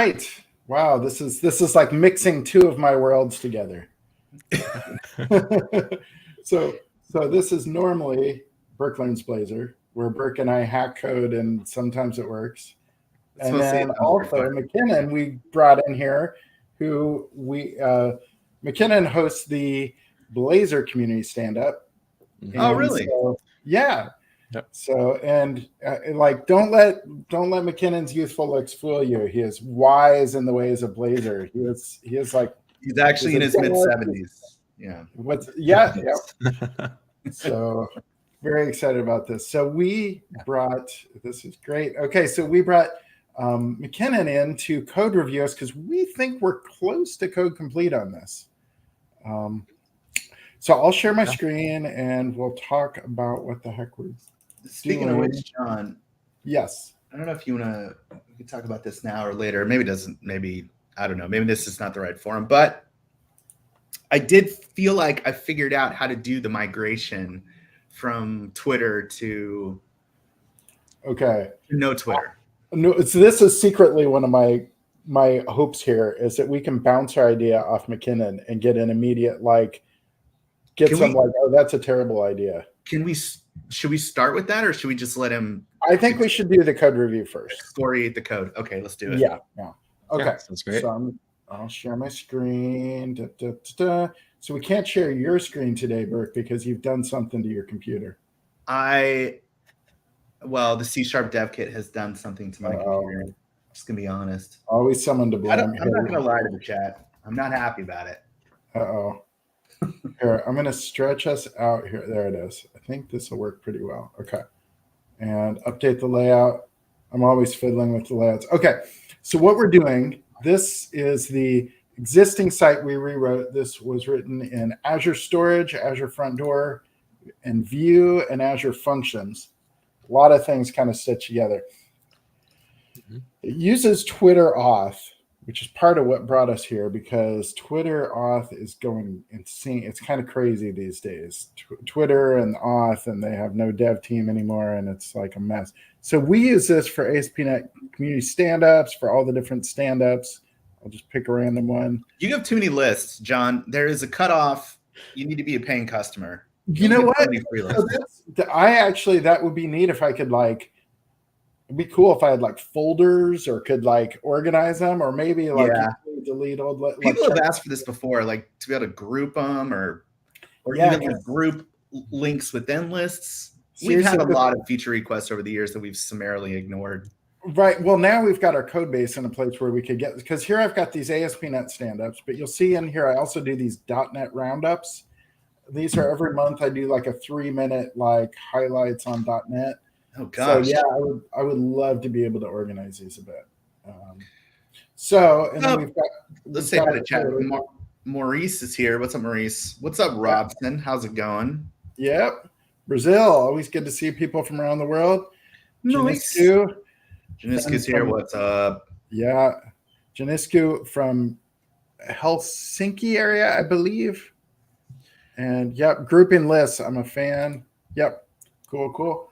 right. Wow, this is like mixing two of my worlds together. So this is normally Burke Learns Blazor, where Burke and I hack code, and sometimes it works. And then also Mackinnon we brought in here, who Mackinnon hosts the Blazor community stand-up. Oh, really? So, yeah. Yep. So, and like, don't let Mackinnon's youthful looks fool you. He is wise in the ways of Blazor. He is like, he's actually in his mid-70s. Yeah. Yeah. So very excited about this. So we brought, this is great. Okay. So we brought Mackinnon in to code review us because we think we're close to code complete on this. So I'll share my screen and we'll talk about what the heck we're Speaking of which, John. Yes. I don't know if we can talk about this now or later. Maybe I don't know. Maybe this is not the right forum, but I did feel like I figured out how to do the migration from Twitter to no Twitter. No, so this is secretly one of my hopes here is that we can bounce our idea off Mackinnon and get an immediate oh, that's a terrible idea. Should we start with that, or should we just let him? I think we should do the code review first. Story the code. Okay, let's do it. Yeah. Okay, yeah, sounds great. So I'll share my screen. So we can't share your screen today, Burke, because you've done something to your computer. The CSharp dev kit has done something to my computer. I'm just gonna be honest. Always someone to blame. I'm not gonna lie to the chat. I'm not happy about it. Uh-oh. Here, I'm gonna stretch us out here. There it is. I think this will work pretty well. Okay. And update the layout. I'm always fiddling with the layouts. Okay. So what we're doing, this is the existing site we rewrote. This was written in Azure Storage, Azure Front Door, and View, and Azure Functions. A lot of things kind of stitched together. It uses Twitter auth, which is part of what brought us here, because Twitter auth is going insane. It's kind of crazy these days. Twitter and auth, and they have no dev team anymore, and it's like a mess. So we use this for ASP.NET community stand-ups, for all the different stand-ups. I'll just pick a random one. You have too many lists, John. There is a cutoff. You need to be a paying customer. You know what? So that would be neat if I could it'd be cool if I had folders or could organize them, or maybe delete old. People have asked for this before, to be able to group them or even group links within lists. We've had a lot of feature requests over the years that we've summarily ignored. Right. Well, now we've got our code base in a place where we could get, because here I've got these ASP.NET stand-ups, but you'll see in here I also do these .NET roundups. These are every month. I do a 3-minute highlights on .NET. Oh gosh. So yeah, I would love to be able to organize these a bit. Then we've got. Let's say hi to chat. Maurice is here. What's up, Maurice? What's up, Robson? How's it going? Yep. Brazil. Always good to see people from around the world. Nice. Janisku's here. What's up? Yeah. Janisku from Helsinki area, I believe. And yep, grouping lists. I'm a fan. Yep. Cool.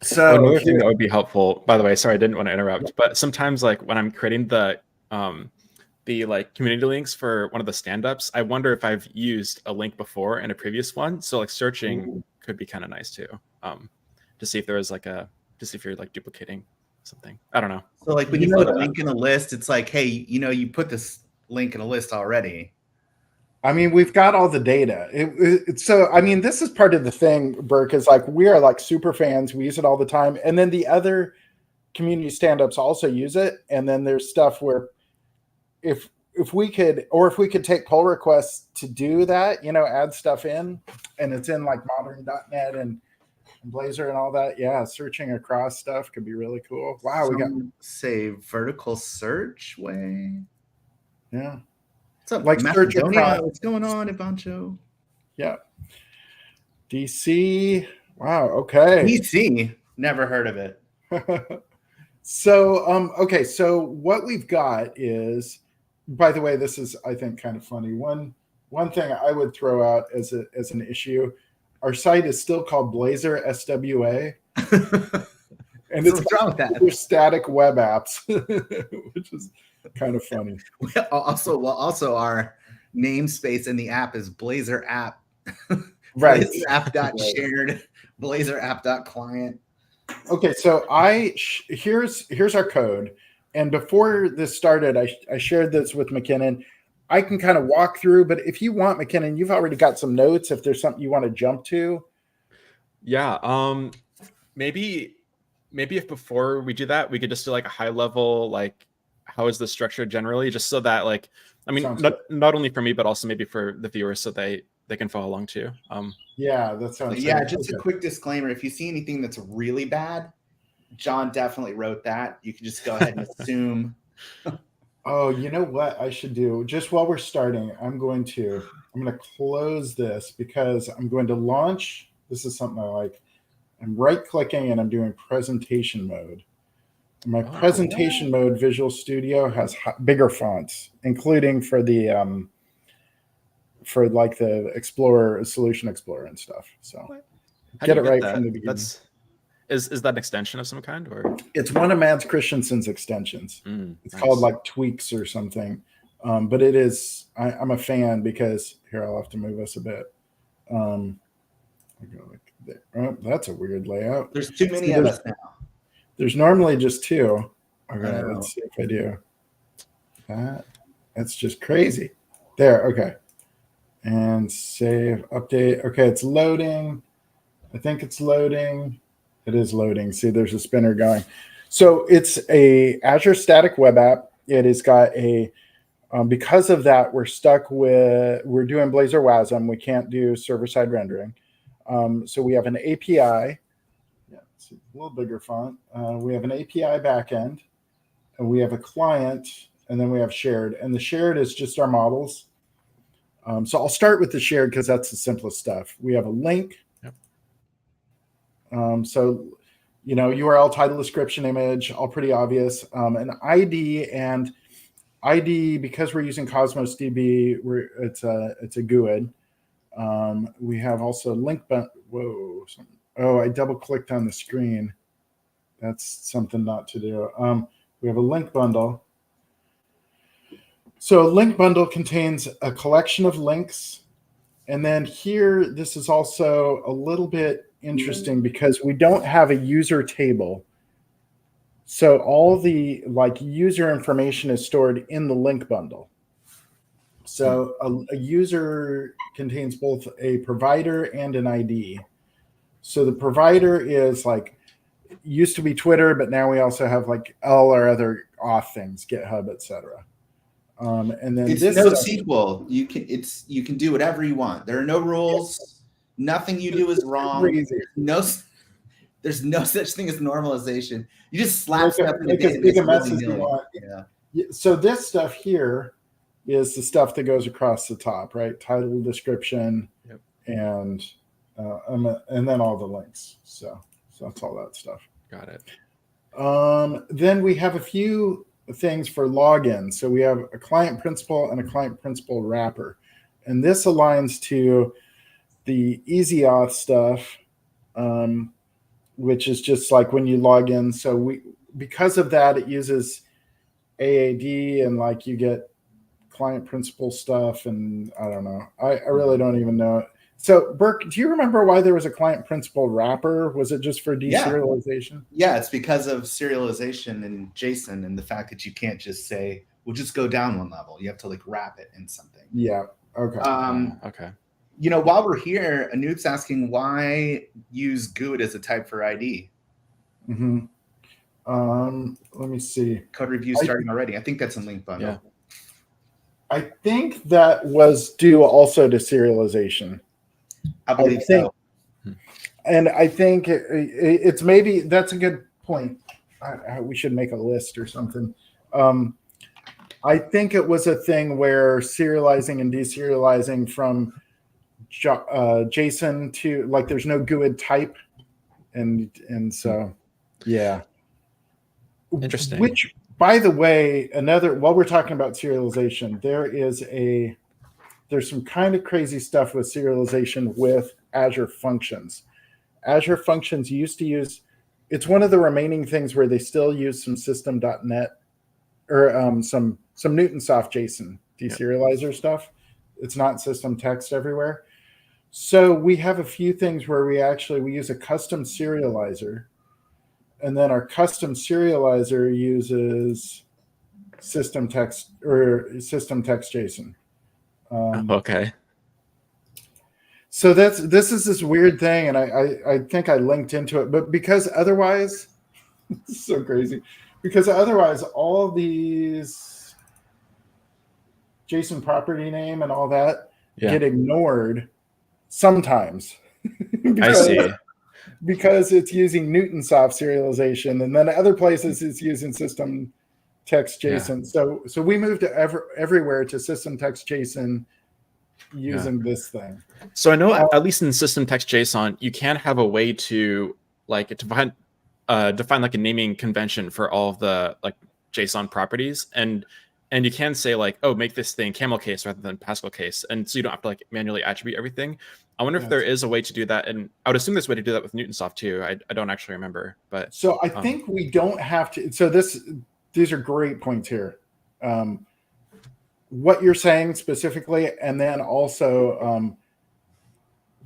So another thing that would be helpful, by the way, sorry, I didn't want to interrupt, but sometimes when I'm creating the community links for one of the stand-ups, I wonder if I've used a link before in a previous one. So searching could be kind of nice too. To see if there was to see if you're duplicating something. I don't know. So when you put a link in a list, it's hey, you put this link in a list already. I mean, we've got all the data. This is part of the thing, Burke, is we are super fans. We use it all the time. And then the other community stand-ups also use it. And then there's stuff where if we could take pull requests to do that, add stuff in, and it's in modern.NET and Blazor and all that. Yeah, searching across stuff could be really cool. Wow, we got vertical search way. Yeah. What's up, Macedonia? What's going on, Ivancho? Yeah. DC. Wow. Okay. DC. Never heard of it. So, okay. So what we've got is, by the way, this is, I think, kind of funny. One thing I would throw out as an issue, our site is still called Blazor SWA. And So it's what's wrong with that? they're static web apps, which is kind of funny. Also, our namespace in the app is Blazor app. Right. Blazor app dot shared, Blazor app dot client. Okay, so here's our code. And before this started, I shared this with Mackinnon. I can kind of walk through, but if you want, Mackinnon, you've already got some notes if there's something you want to jump to. Yeah. Maybe if before we do that, we could just do like a high level, like how is this structured generally, just so that like, I mean, not only for me, but also maybe for the viewers, so they can follow along too. Yeah, that sounds Yeah, good. just a quick disclaimer. If you see anything that's really bad, John definitely wrote that. You can just go ahead and assume. Oh, you know what I should do? Just while we're starting, I'm going to close this because I'm going to launch. This is something I like. I'm right clicking and I'm doing presentation mode. My presentation mode Visual Studio has bigger fonts, including for the for like the Explorer, Solution Explorer and stuff. So get it right from the beginning. Is that an extension of some kind, or it's one of Mads Christensen's extensions? It's called like Tweaks or something. But it is. I'm a fan because here I'll have to move us a bit. I go like there. Oh, that's a weird layout. There's too many of us now. There's normally just two. Okay, let's see if I do that. That's just crazy. There. Okay. And save, update. Okay, it's loading. I think it's loading. It is loading. See, there's a spinner going. So it's a Azure static web app. It has got a, because of that, we're doing Blazor WASM. We can't do server-side rendering. So we have an API. Yeah, it's a little bigger font. We have an API backend, and we have a client, and then we have shared. And the shared is just our models. So I'll start with the shared because that's the simplest stuff. We have a link. Yep. So, you know, URL, title, description, image, all pretty obvious. An ID, and ID, because we're using Cosmos DB, it's a GUID. We have also link bundle. I double clicked on the screen. That's something not to do. We have a link bundle. So a link bundle contains a collection of links. And then here, this is also a little bit interesting because we don't have a user table. So all the like user information is stored in the link bundle. So a user contains both a provider and an ID. So the provider is like, used to be Twitter, but now we also have like all our other auth things, GitHub, etc. And then it's NoSQL. You can do whatever you want. There are no rules. Nothing you do is wrong. There's no such thing as normalization. You just slap stuff in the database. Yeah. So this stuff here is the stuff that goes across the top, right? Title, description, and then all the links. So that's all that stuff. Got it. Then we have a few things for login. So we have a client principal and a client principal wrapper. And this aligns to the easy auth stuff, which is just like when you log in. So because of that, it uses AAD and like you get client principal stuff. And I don't know. I really don't even know. So Burke, do you remember why there was a client principal wrapper? Was it just for deserialization? Yeah, it's because of serialization in JSON and the fact that you can't just say, we'll just go down one level. You have to like wrap it in something. Yeah. Okay. Okay. You know, while we're here, Anoop's asking why use GUID as a type for ID. Mm-hmm. Let me see. Code review starting already. I think that's a link bundle. Yeah. I think that was due also to serialization. I believe so. And I think it's maybe that's a good point. We should make a list or something. I think it was a thing where serializing and deserializing from JSON to like there's no GUID type, and so yeah. Interesting. Which, by the way, while we're talking about serialization, there's some kind of crazy stuff with serialization with Azure Functions. Azure Functions used to use it's one of the remaining things where they still use some system.net or some Newtonsoft JSON deserializer stuff. It's not system text everywhere. So we have a few things where we use a custom serializer, and then our custom serializer uses system text JSON. Okay. So this is this weird thing, and I think I linked into it, but because otherwise, it's so crazy. Because otherwise, all these JSON property name and all that get ignored sometimes. I see. Because it's using Newtonsoft serialization, and then other places it's using system text JSON. So we moved everywhere to system text JSON using this thing. So I know at least in system text JSON, you can have a way to define like a naming convention for all of the like JSON properties, and you can say like, oh, make this thing camel case rather than Pascal case, and so you don't have to like manually attribute everything. I wonder if there is a way to do that, and I would assume there's a way to do that with Newtonsoft too. I don't actually remember, but so I think we don't have to. So these are great points here. What you're saying specifically, and then also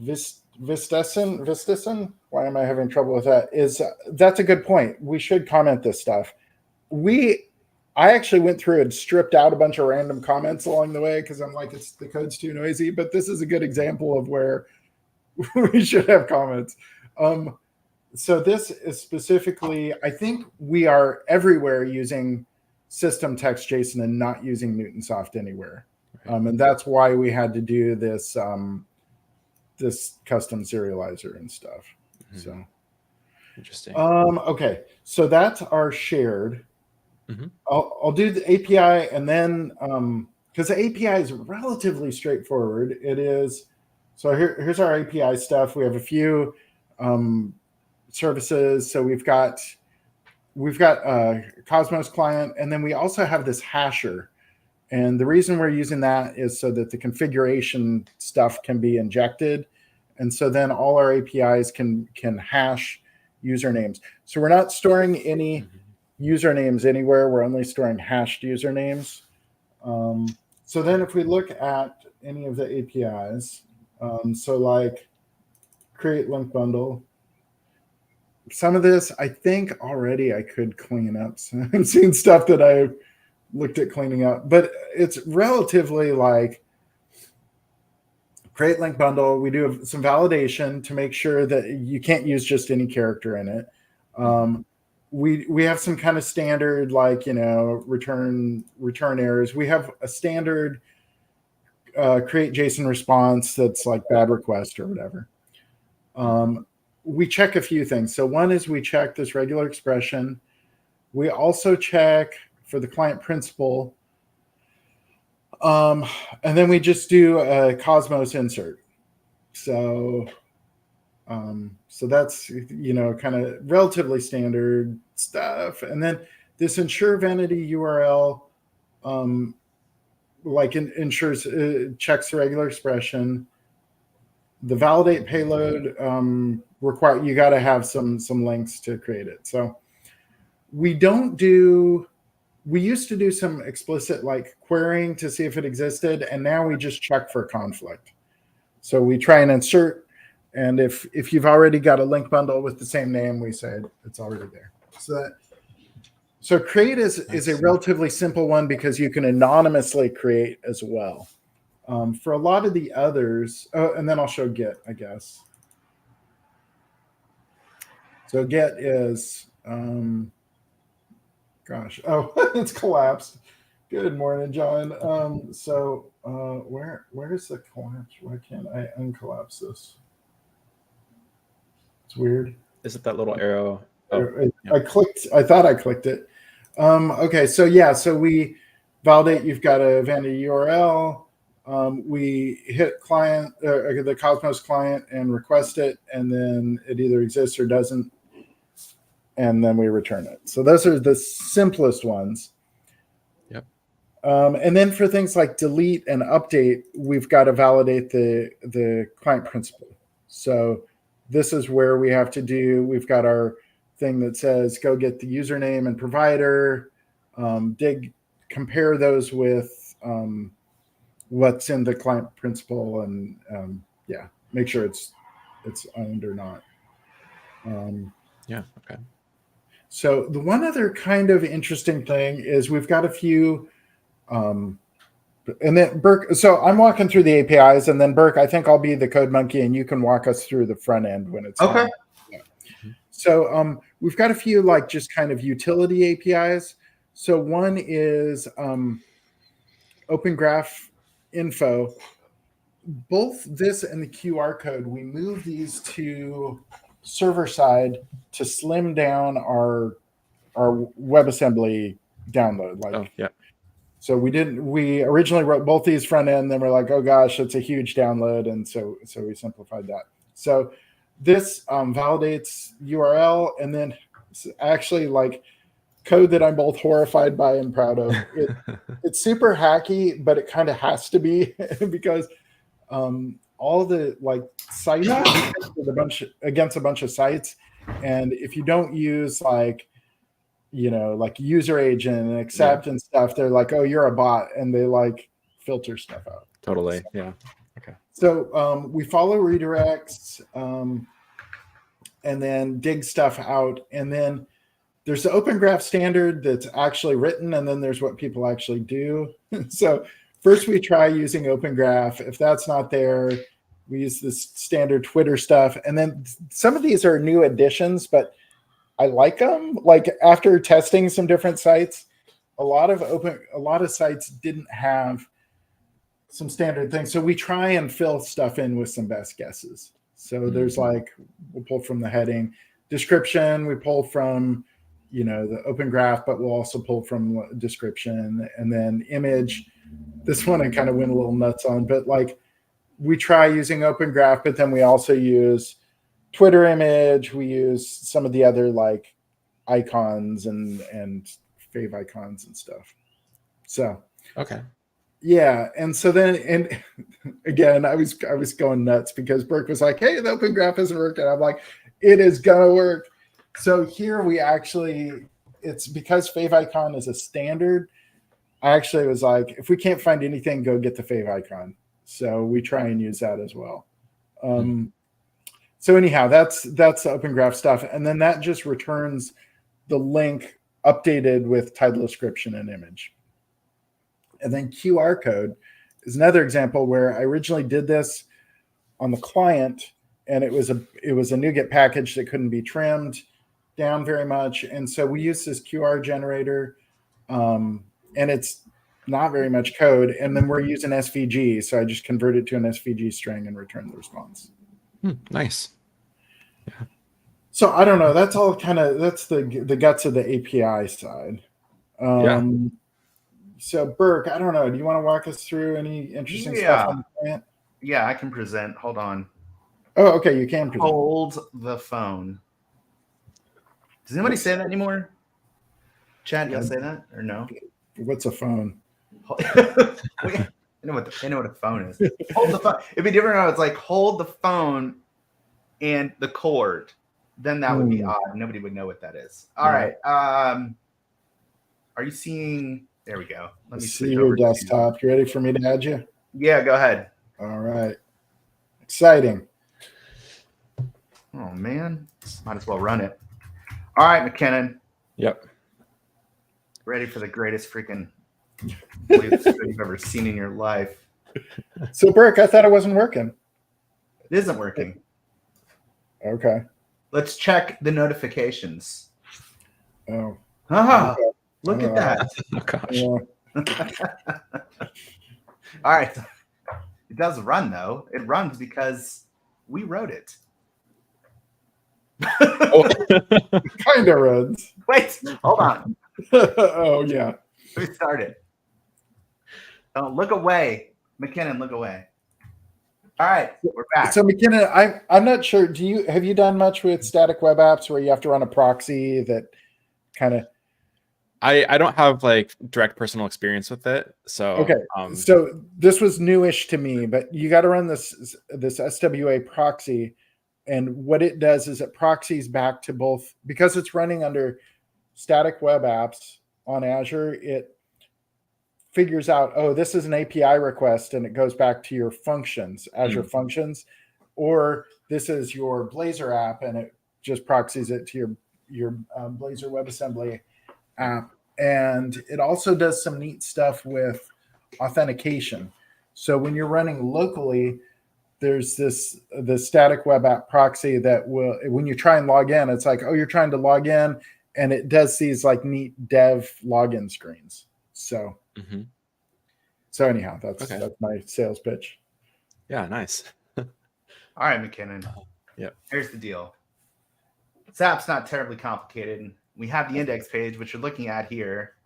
Vistesen. Why am I having trouble with that? That's a good point. We should comment this stuff. I actually went through and stripped out a bunch of random comments along the way because I'm like, the code's too noisy. But this is a good example of where we should have comments. So this is specifically, I think we are everywhere using system text JSON and not using Newtonsoft anywhere. And that's why we had to do this this custom serializer and stuff. So interesting. Okay, so that's our shared. I'll do the API, and then because the API is relatively straightforward. It is. So here's our API stuff. We have a few services. So we've got Cosmos client, and then we also have this hasher. And the reason we're using that is so that the configuration stuff can be injected. And so then all our APIs can hash usernames. So we're not storing any usernames anywhere. We're only storing hashed usernames. So then if we look at any of the APIs, so like create link bundle, some of this I think already I could clean up. So I've seen stuff that I looked at cleaning up, but it's relatively like create link bundle. We do some validation to make sure that you can't use just any character in it. We have some kind of standard, like, return errors. We have a standard create JSON response that's like bad request or whatever. We check a few things. So one is we check this regular expression. We also check for the client principal. And then we just do a Cosmos insert. So that's, kind of relatively standard stuff. And then this ensure vanity URL, ensures, checks the regular expression. The validate payload you got to have some links to create it. So we used to do some explicit like querying to see if it existed, and now we just check for conflict. So we try and insert, and if you've already got a link bundle with the same name, we say it's already there. So create is a relatively simple one because you can anonymously create as well. For a lot of the others, and then I'll show Git, I guess. So Git is, it's collapsed. Good morning, John. Where's the collapse? Why can't I uncollapse this? It's weird. Is it that little arrow? I thought I clicked it. Okay, so we validate you've got a vanity URL. We hit client, the Cosmos client, and request it, and then it either exists or doesn't, and then we return it. So those are the simplest ones. Yep. And then for things like delete and update, we've got to validate the client principal. So this is where we've got our thing that says go get the username and provider, compare those with what's in the client principal, and make sure it's owned or not. Okay. So the one other kind of interesting thing is we've got a few, and then Burke, so I'm walking through the APIs, and then Burke, I think I'll be the code monkey and you can walk us through the front end when it's okay. Yeah. So we've got a few like just kind of utility APIs. So one is Open Graph Info. Both this and the QR code, we move these to server side to slim down our WebAssembly download. So we originally wrote both these front end, then we're like, oh gosh, it's a huge download, and so we simplified that. So this validates URL, and then actually like code that I'm both horrified by and proud of. It's super hacky, but it kind of has to be because all the like sites against a bunch of sites, and if you don't use like like user agent and accept and stuff, they're like, oh, you're a bot, and they like filter stuff out. Totally. Yeah. Okay. So we follow redirects and then dig stuff out, and then there's the Open Graph standard that's actually written, and then there's what people actually do. So first we try using Open Graph. If that's not there, we use this standard Twitter stuff. And then some of these are new additions, but I like them. Like after testing some different sites, a lot of sites didn't have some standard things. So we try and fill stuff in with some best guesses. So there's like, we'll pull from the heading. Description, we pull from the Open Graph, but we'll also pull from description. And then image, this one I kind of went a little nuts on, but like we try using Open Graph, but then we also use Twitter image. We use some of the other like icons and fave icons and stuff. So okay. Yeah. And so then, and again, I was going nuts because Burke was like, hey, the Open Graph isn't working. I'm like, it is gonna work. So here we actually, it's because fave icon is a standard. I actually was like, if we can't find anything, go get the fave icon. So we try and use that as well. So anyhow, that's the Open Graph stuff. And then that just returns the link updated with title, description, and image. And then QR code is another example where I originally did this on the client, and it was a NuGet package that couldn't be trimmed down very much. And so we use this QR generator, and it's not very much code. And then we're using SVG. So I just convert it to an SVG string and return the response. Nice. Yeah. So I don't know. That's all that's the guts of the API side. So Burke, I don't know. Do you want to walk us through any interesting stuff on the client? Yeah, I can present. Hold on. Oh, okay. You can present. Hold the phone. Does anybody say that anymore? Chad, y'all say that or no? What's a phone? I know what a phone is. Hold the phone. It'd be different if it's like hold the phone and the cord. Then that would be odd. Nobody would know what that is. All right. Are you seeing? There we go. Let me see your desktop. You ready for me to add you? Yeah, go ahead. All right. Exciting. Oh man, might as well run it. All right, Mackinnon. Yep. Ready for the greatest freaking you've ever seen in your life. So Burke, I thought it wasn't working. It isn't working. Okay. Let's check the notifications. Oh. Okay. Look at that. Oh gosh. Yeah. All right. It does run though. It runs because we wrote it. Kind of runs. Wait, hold on. Oh yeah. Let me start it. Oh, look away. Mackinnon, look away. All right, we're back. So Mackinnon, I'm not sure. Have you done much with static web apps where you have to run a proxy that kind of? I don't have like direct personal experience with it. So okay. So this was newish to me, but you got to run this SWA proxy And what it does is it proxies back to both, because it's running under static web apps on Azure, it figures out, oh, this is an API request, and it goes back to your functions, Azure functions, or this is your Blazor app, and it just proxies it to your Blazor WebAssembly app. And it also does some neat stuff with authentication. So when you're running locally, there's the static web app proxy that will, when you try and log in, it's like, oh, you're trying to log in, and it does these like neat dev login screens. So, so anyhow, that's my sales pitch. Yeah, nice. All right, Mackinnon. Yeah. Here's the deal. This app's not terribly complicated. We have the index page, which you're looking at here.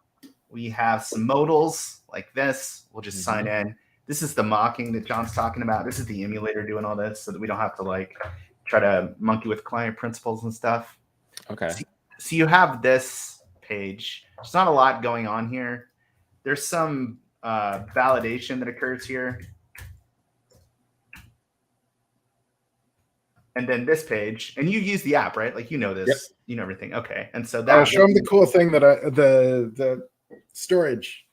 We have some modals like this. We'll just sign in. This is the mocking that John's talking about. This is the emulator doing all this so that we don't have to like try to monkey with client principles and stuff. Okay. So you have this page. There's not a lot going on here. There's some validation that occurs here. And then this page, and you use the app, right? Like, you know this, you know everything. Okay. And so that I'll show them the cool thing that the storage.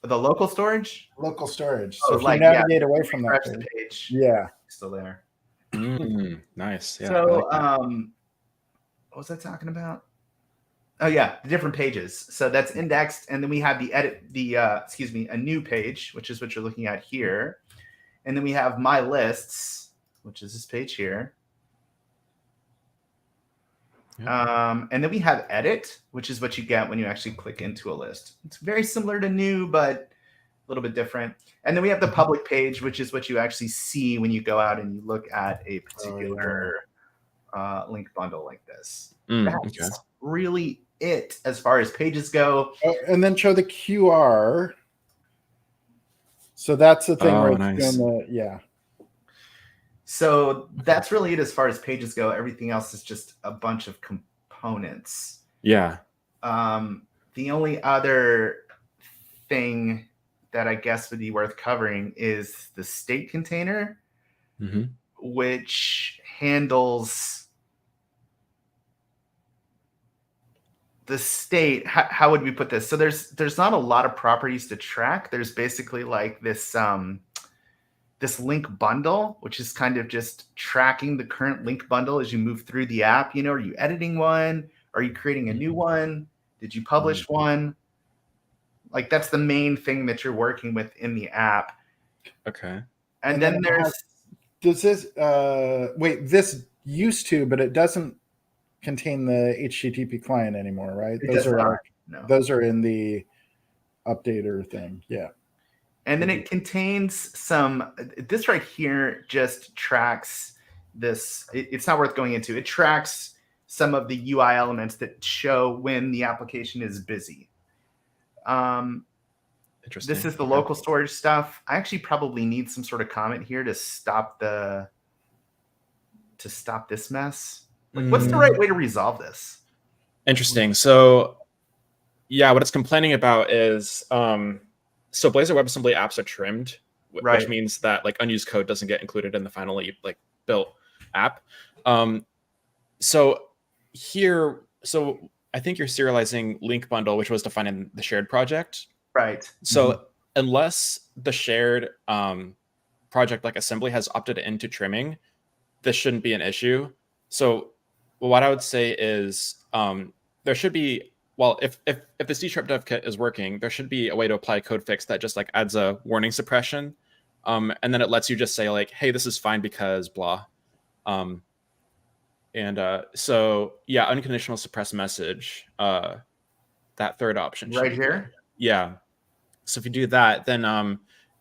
The local storage? Local storage. Oh, So if like, you navigate away from that refresh the page, page. yeah. Still there. Nice. Yeah. So, I like that. what was I talking about? Oh yeah, the different pages. So that's indexed, and then we have a new page, which is what you're looking at here, and then we have my lists, which is this page here. And then we have edit, which is what you get when you actually click into a list. It's very similar to new, but a little bit different. And then we have the public page, which is what you actually see when you go out and you look at a particular link bundle like this. That's really it as far as pages go. Oh, and then show the QR. So that's the thing where it's doing the, So that's really it as far as pages go. Everything else is just a bunch of components. Yeah. The only other thing that I guess would be worth covering is the state container, which handles the state. How would we put this? So there's not a lot of properties to track. There's basically like this this link bundle, which is kind of just tracking the current link bundle as you move through the app. You know, are you editing one? Are you creating a new one? Did you publish one? Like, that's the main thing that you're working with in the app. Okay. And then does this this used to, but it doesn't contain the HTTP client anymore, right? Those are in the updater thing. Yeah. And then it contains this right here just tracks this. It's not worth going into. It tracks some of the UI elements that show when the application is busy. Interesting. This is the local storage stuff. I actually probably need some sort of comment here to stop this mess. Like, what's the right way to resolve this? Interesting. So yeah, what it's complaining about is so Blazor WebAssembly apps are trimmed, which means that like unused code doesn't get included in the finally like built app. So here, I think you're serializing link bundle, which was defined in the shared project. Right. So unless the shared project like assembly has opted into trimming, this shouldn't be an issue. So what I would say is there should be, well, if the C# dev kit is working, there should be a way to apply a code fix that just like adds a warning suppression. And then it lets you just say like, hey, this is fine because blah. So yeah, unconditional suppress message, that third option. Right here? Yeah. So if you do that, then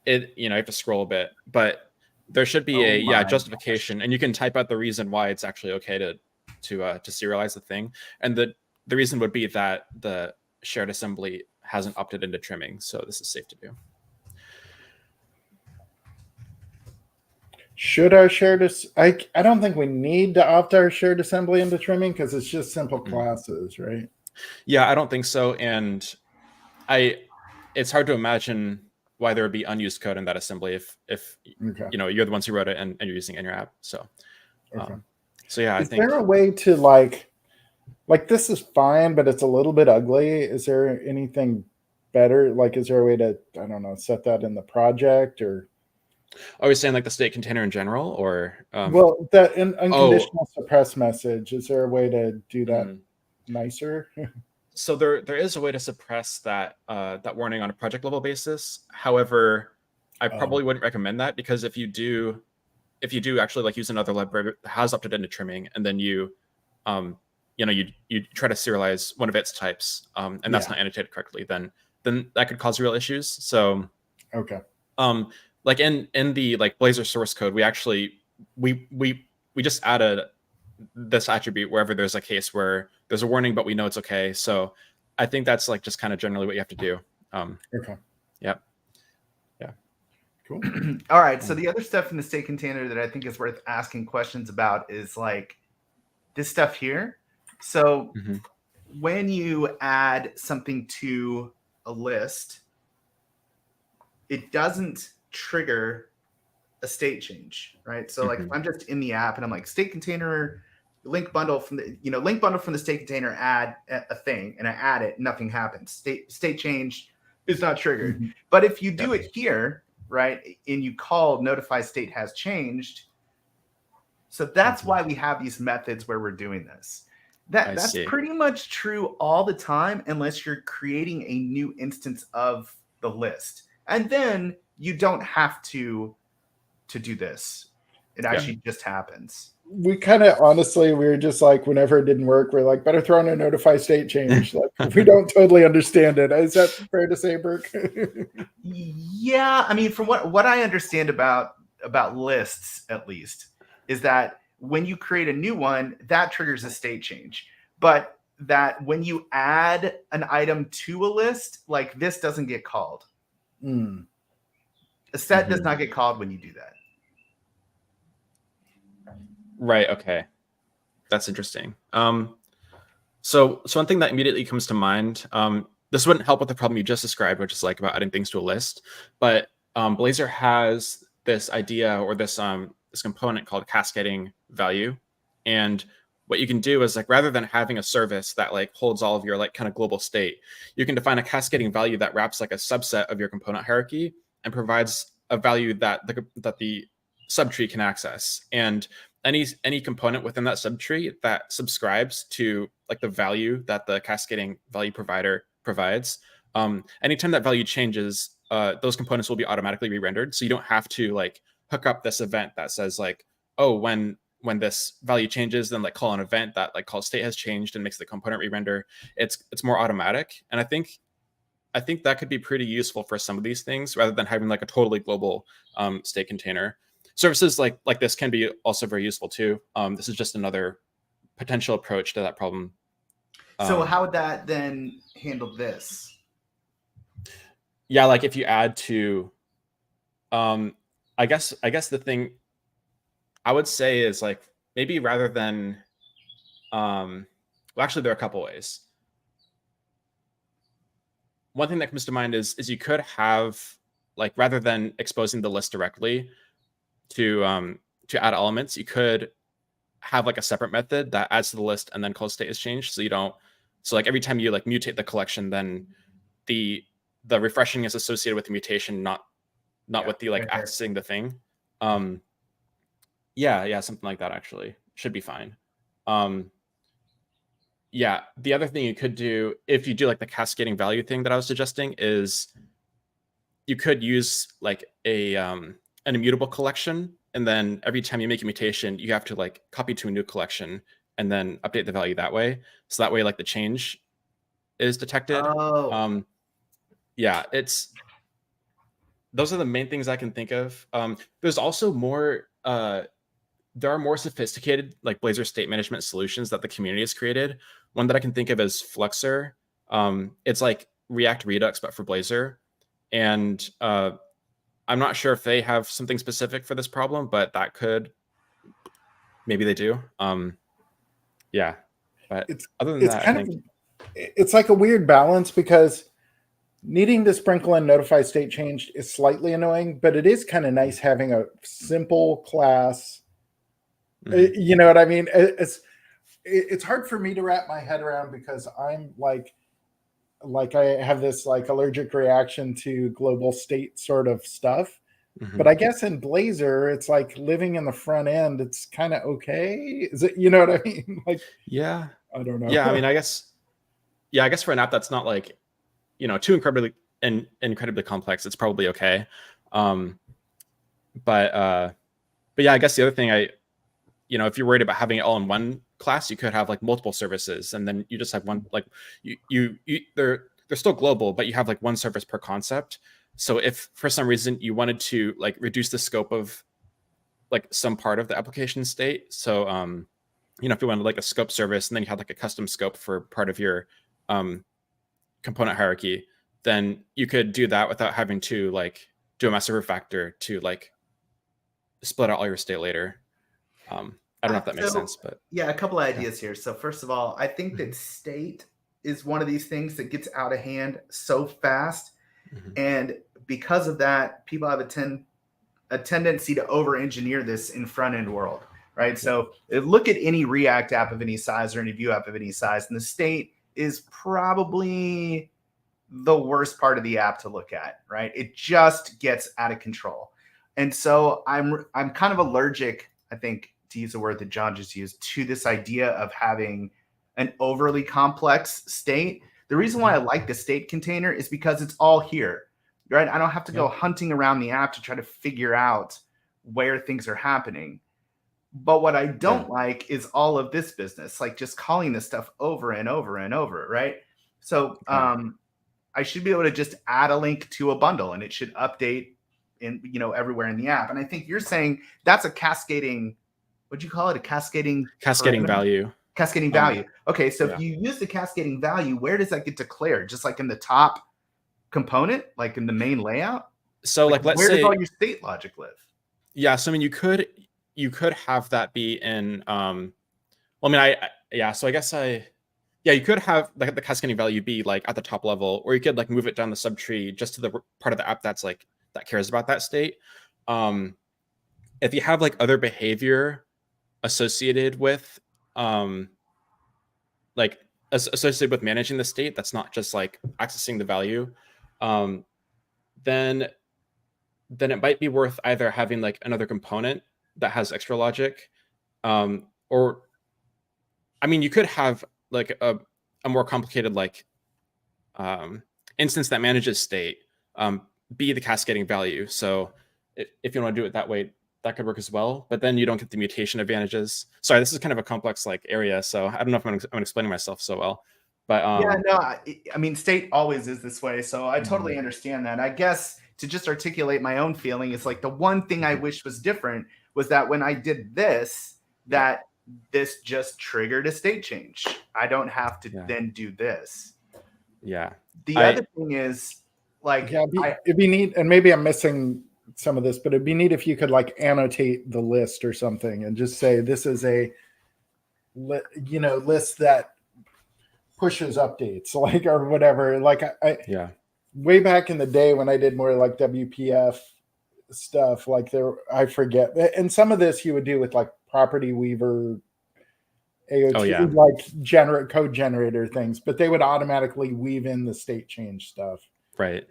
you have to scroll a bit, but there should be justification, and you can type out the reason why it's actually okay to serialize the thing. And the reason would be that the shared assembly hasn't opted into trimming, so this is safe to do. Should our shared I don't think we need to opt our shared assembly into trimming because it's just simple classes, right? Yeah, I don't think so. And it's hard to imagine why there would be unused code in that assembly if you're the ones who wrote it and you're using it in your app. So Okay. So yeah, I Is think there a way to like this is fine, but it's a little bit ugly. Is there anything better? Like, is there a way to, I don't know, set that in the project or? are we saying like the state container in general, or Well, that oh, unconditional suppress message, is there a way to do that nicer? so there is a way to suppress that that warning on a project level basis. However, I probably wouldn't recommend that, because if you do actually like use another library that has opted into trimming, and then you you try to serialize one of its types, and that's not annotated correctly, then that could cause real issues. So Okay. like in the like Blazor source code, we actually we just added this attribute wherever there's a case where there's a warning, but we know it's okay. So I think that's like just kind of generally what you have to do. Okay. Yep. Cool. All right. So the other stuff in the state container that I think is worth asking questions about is like this stuff here. So when you add something to a list, it doesn't trigger a state change, right? So like if I'm just in the app and I'm like state container link bundle from the link bundle from the state container, add a thing, and I add it, nothing happens. State change is not triggered. But if you do it here, right, and you call notify state has changed, so that's why we have these methods where we're doing this. That's pretty much true all the time, unless you're creating a new instance of the list, and then you don't have to do this. It actually just happens. We kind of honestly, we were just like, whenever it didn't work, we're like, better throw in a notify state change. Like, we don't totally understand it. Is that fair to say, Burke? Yeah, I mean, from what I understand about lists, at least, is that when you create a new one, that triggers a state change. But that when you add an item to a list, like this doesn't get called. A set does not get called when you do that. Right. Okay. That's interesting. So one thing that immediately comes to mind, this wouldn't help with the problem you just described, which is like about adding things to a list. But Blazor has this idea, or this component called cascading value. And what you can do is, like, rather than having a service that like holds all of your like kind of global state, you can define a cascading value that wraps like a subset of your component hierarchy and provides a value that the subtree can access. And any component within that subtree that subscribes to like the value that the cascading value provider provides, anytime that value changes, those components will be automatically re-rendered. So you don't have to like hook up this event that says like, oh, when this value changes, then like call an event that like calls state has changed and makes the component re-render. It's more automatic. And I think that could be pretty useful for some of these things, rather than having like a totally global state container. Services like this can be also very useful too. This is just another potential approach to that problem. So how would that then handle this? Yeah, like if you add to, I guess the thing I would say is like, maybe rather than, well, actually there are a couple ways. One thing that comes to mind is you could have, like, rather than exposing the list directly to add elements, you could have like a separate method that adds to the list and then calls state is changed. So like every time you like mutate the collection, then the refreshing is associated with the mutation, not with the like accessing the thing. Yeah, something like that actually should be fine. Yeah, the other thing you could do, if you do like the cascading value thing that I was suggesting, is you could use like an immutable collection, and then every time you make a mutation, you have to like copy to a new collection and then update the value that way. So that way, like, the change is detected. Yeah, those are the main things I can think of. There's also more. There are more sophisticated like Blazor state management solutions that the community has created. One that I can think of is Fluxor. It's like React Redux, but for Blazor. And I'm not sure if they have something specific for this problem, but that could, maybe they do. Yeah, but other than that, it's like a weird balance, because needing to sprinkle in notify state change is slightly annoying, but it is kind of nice having a simple class You know what I mean? It's hard for me to wrap my head around because I'm like I have this like allergic reaction to global state sort of stuff. But I guess in Blazor, it's like living in the front end. It's kind of okay. Is it? You know what I mean? Like, yeah, I don't know. yeah. I mean, I guess for an app that's not like, too incredibly complex, it's probably okay. But yeah, I guess the other thing if you're worried about having it all in one class, you could have like multiple services, and then you just have one, like they're still global, but you have like one service per concept. So if for some reason you wanted to like reduce the scope of like some part of the application state, so if you wanted like a scope service and then you had like a custom scope for part of your component hierarchy, then you could do that without having to like do a massive refactor to like split out all your state later. I don't know if that makes sense, but yeah, a couple of ideas here. So first of all, I think that state is one of these things that gets out of hand so fast. And because of that, people have a tendency to over-engineer this in front-end world, right? So look at any React app of any size or any Vue app of any size, and the state is probably the worst part of the app to look at, right? It just gets out of control. And so I'm kind of allergic, I think, to use the word that John just used, to this idea of having an overly complex state. The reason why I like the state container is because it's all here, right? I don't have to go hunting around the app to try to figure out where things are happening. But what I don't like is all of this business, like just calling this stuff over and over and over, right? So I should be able to just add a link to a bundle and it should update in, everywhere in the app. And I think you're saying that's a cascading, what'd you call it? A cascading value. Cascading value. Okay, so if you use the cascading value, where does that get declared? Just like in the top component, like in the main layout? So like let's where say, does all your state logic live? Yeah, so I mean you could have that be in so I guess you could have like the cascading value be like at the top level, or you could like move it down the subtree just to the part of the app that's like that cares about that state. If you have like other behavior associated with associated with managing the state that's not just like accessing the value, then it might be worth either having like another component that has extra logic, or I mean you could have like a more complicated like instance that manages state be the cascading value. So if you want to do it that way, that could work as well, but then you don't get the mutation advantages. Sorry, this is kind of a complex like area, so I don't know if I'm explaining myself so well, but I mean state always is this way, so I totally understand that. I guess to just articulate my own feeling, it's like the one thing I wish was different was that when I did this, that this just triggered a state change. I don't have to then do this. Yeah. The other thing is like it'd be neat, and maybe I'm missing some of this, but it'd be neat if you could like annotate the list or something and just say this is a list that pushes updates, like, or whatever. Like way back in the day when I did more like WPF stuff, like I forget, and some of this you would do with like property weaver AOT, like code generator things, but they would automatically weave in the state change stuff. Right.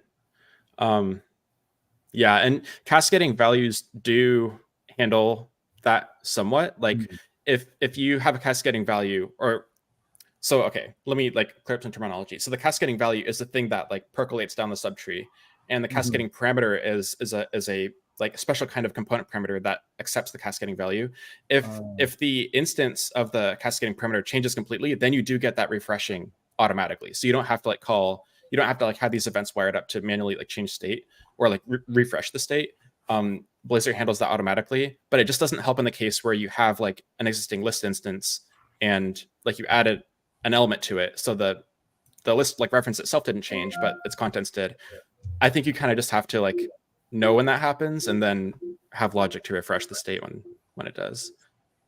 Yeah, and cascading values do handle that somewhat. Like if you have a cascading value, or so okay, let me like clear up some terminology. So the cascading value is the thing that like percolates down the subtree, and the cascading parameter is a like special kind of component parameter that accepts the cascading value. If the instance of the cascading parameter changes completely, then you do get that refreshing automatically. So you don't have to like have these events wired up to manually like change state or like refresh the state. Blazor handles that automatically, but it just doesn't help in the case where you have like an existing list instance and like you added an element to it. So the list like reference itself didn't change, but its contents did. I think you kind of just have to like know when that happens and then have logic to refresh the state when it does.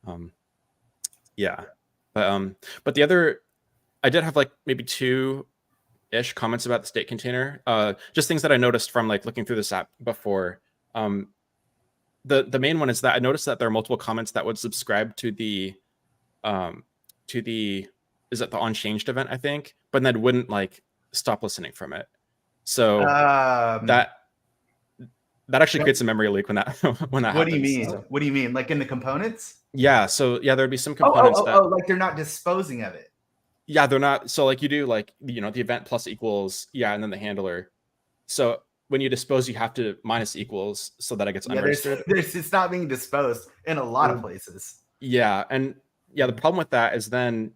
But the other, I did have like maybe two-ish comments about the state container. Just things that I noticed from like looking through this app before. the main one is that I noticed that there are multiple comments that would subscribe to the is it the onChanged event, I think, but then wouldn't like stop listening from it. So that actually creates a memory leak when that when that what happens. do you mean? So, What do you mean? Like in the components? yeah. So yeah, there'd be some components like they're not disposing of it. Yeah, they're not. So like you do like, the event plus equals, yeah, and then the handler. So when you dispose, you have to minus equals so that it gets unregistered. It's not being disposed in a lot of places. Yeah, and yeah, the problem with that is then,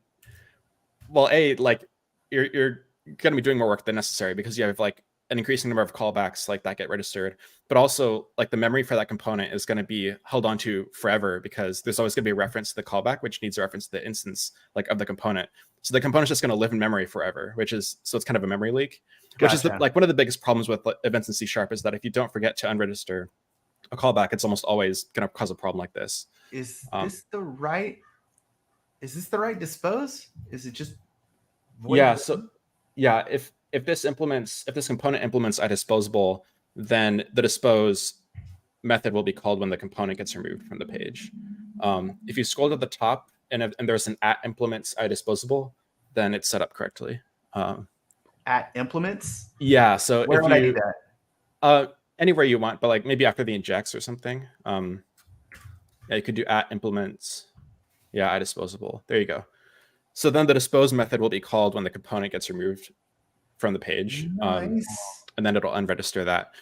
well, like you're going to be doing more work than necessary because you have like an increasing number of callbacks like that get registered, but also like the memory for that component is going to be held onto forever because there's always going to be a reference to the callback, which needs a reference to the instance like of the component. So the component's just going to live in memory forever, so it's kind of a memory leak, which is like one of the biggest problems with events in C# is that if you don't forget to unregister a callback, it's almost always going to cause a problem like this. Is this the right dispose? Is it just yeah? So yeah, if this component implements idisposable, then the dispose method will be called when the component gets removed from the page. If you scroll to the top and there's an @implements idisposable, then it's set up correctly. @implements? Yeah. So where would I do that? Anywhere you want, but like maybe after the injects or something. Yeah, you could do @implements. Yeah, idisposable. There you go. So then the dispose method will be called when the component gets removed from the page. Nice. And then it'll unregister that.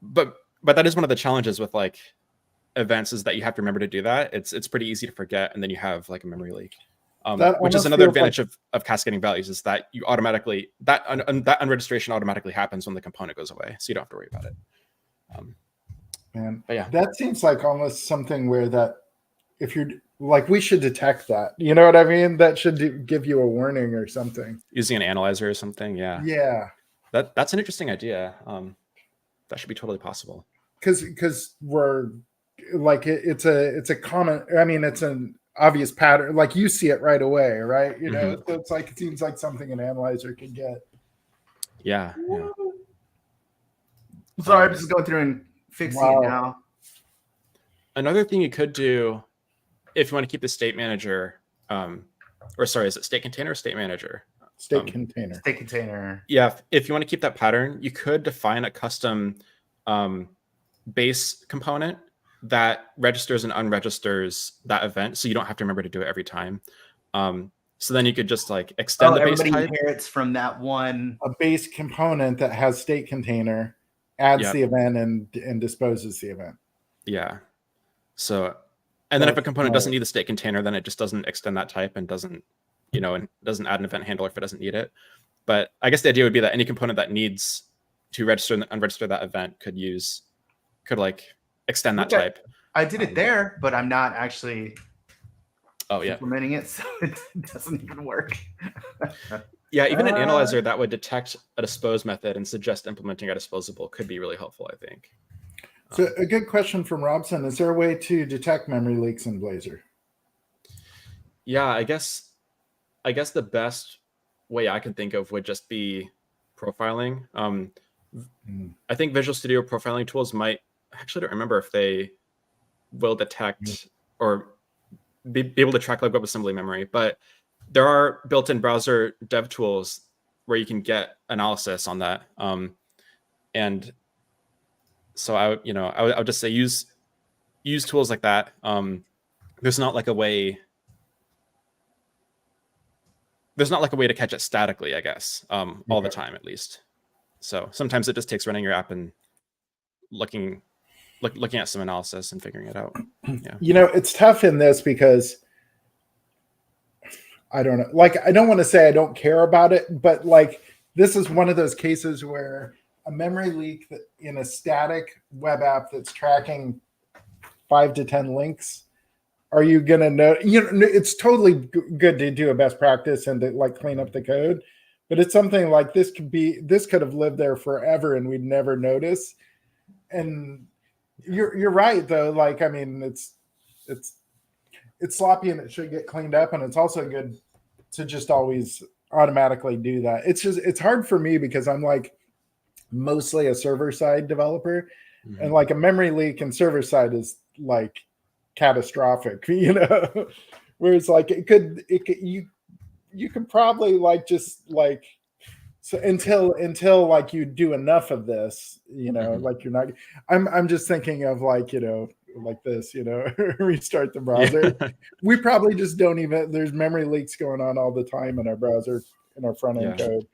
But that is one of the challenges with like events is that you have to remember to do that. It's pretty easy to forget, and then you have like a memory leak. Which is another advantage of cascading values is that you automatically that unregistration automatically happens when the component goes away, so you don't have to worry about it. Man, but yeah, that seems like almost something where that if you're like, we should detect that. You know what I mean? That should give you a warning or something. Using an analyzer or something. Yeah. Yeah. That's an interesting idea. That should be totally possible. Because we're like it's a common. I mean, it's an obvious pattern. Like you see it right away, right? You know, so it's like it seems like something an analyzer could get. Yeah. Sorry, I'm just going through and fixing it now. Another thing you could do, if you want to keep the state manager, is it state container or state manager? State container. State container. Yeah, if you want to keep that pattern, you could define a custom base component that registers and unregisters that event, so you don't have to remember to do it every time. So then you could just like extend the base type. Everybody inherits from that one. A base component that has state container adds the event and disposes the event. Yeah. So, and then if a component doesn't need the state container, then it just doesn't extend that type and doesn't, and doesn't add an event handler if it doesn't need it. But I guess the idea would be that any component that needs to register and unregister that event could like extend that type. I did it there, but I'm not actually implementing it, so it doesn't even work. Yeah, even an analyzer that would detect a dispose method and suggest implementing a disposable could be really helpful, I think. So a good question from Robson: is there a way to detect memory leaks in Blazor? Yeah, I guess the best way I can think of would just be profiling. I think Visual Studio profiling tools I actually don't remember if they will detect or be able to track like WebAssembly memory, but there are built-in browser dev tools where you can get analysis on that. And so I would just say use tools like that. There's not like a way to catch it statically, I guess, all the time at least. So sometimes it just takes running your app and looking at some analysis and figuring it out. Yeah. It's tough in this because I don't know. Like, I don't want to say I don't care about it, but like this is one of those cases where a memory leak in a static web app that's tracking 5 to 10 links, are you going to know? It's totally good to do a best practice and to like clean up the code, but it's something like this could have lived there forever and we'd never notice. And you're right though. Like, I mean, it's sloppy and it should get cleaned up, and it's also good to just always automatically do that. It's hard for me because I'm like mostly a server side developer, and like a memory leak and server side is like catastrophic, you know, where it's like it could you could probably like just like so until like you do enough of this, you know, like you're not. I'm just thinking of like, you know, like this, you know, restart the browser. Yeah. We probably just don't even. There's memory leaks going on all the time in our browser, in our front end code.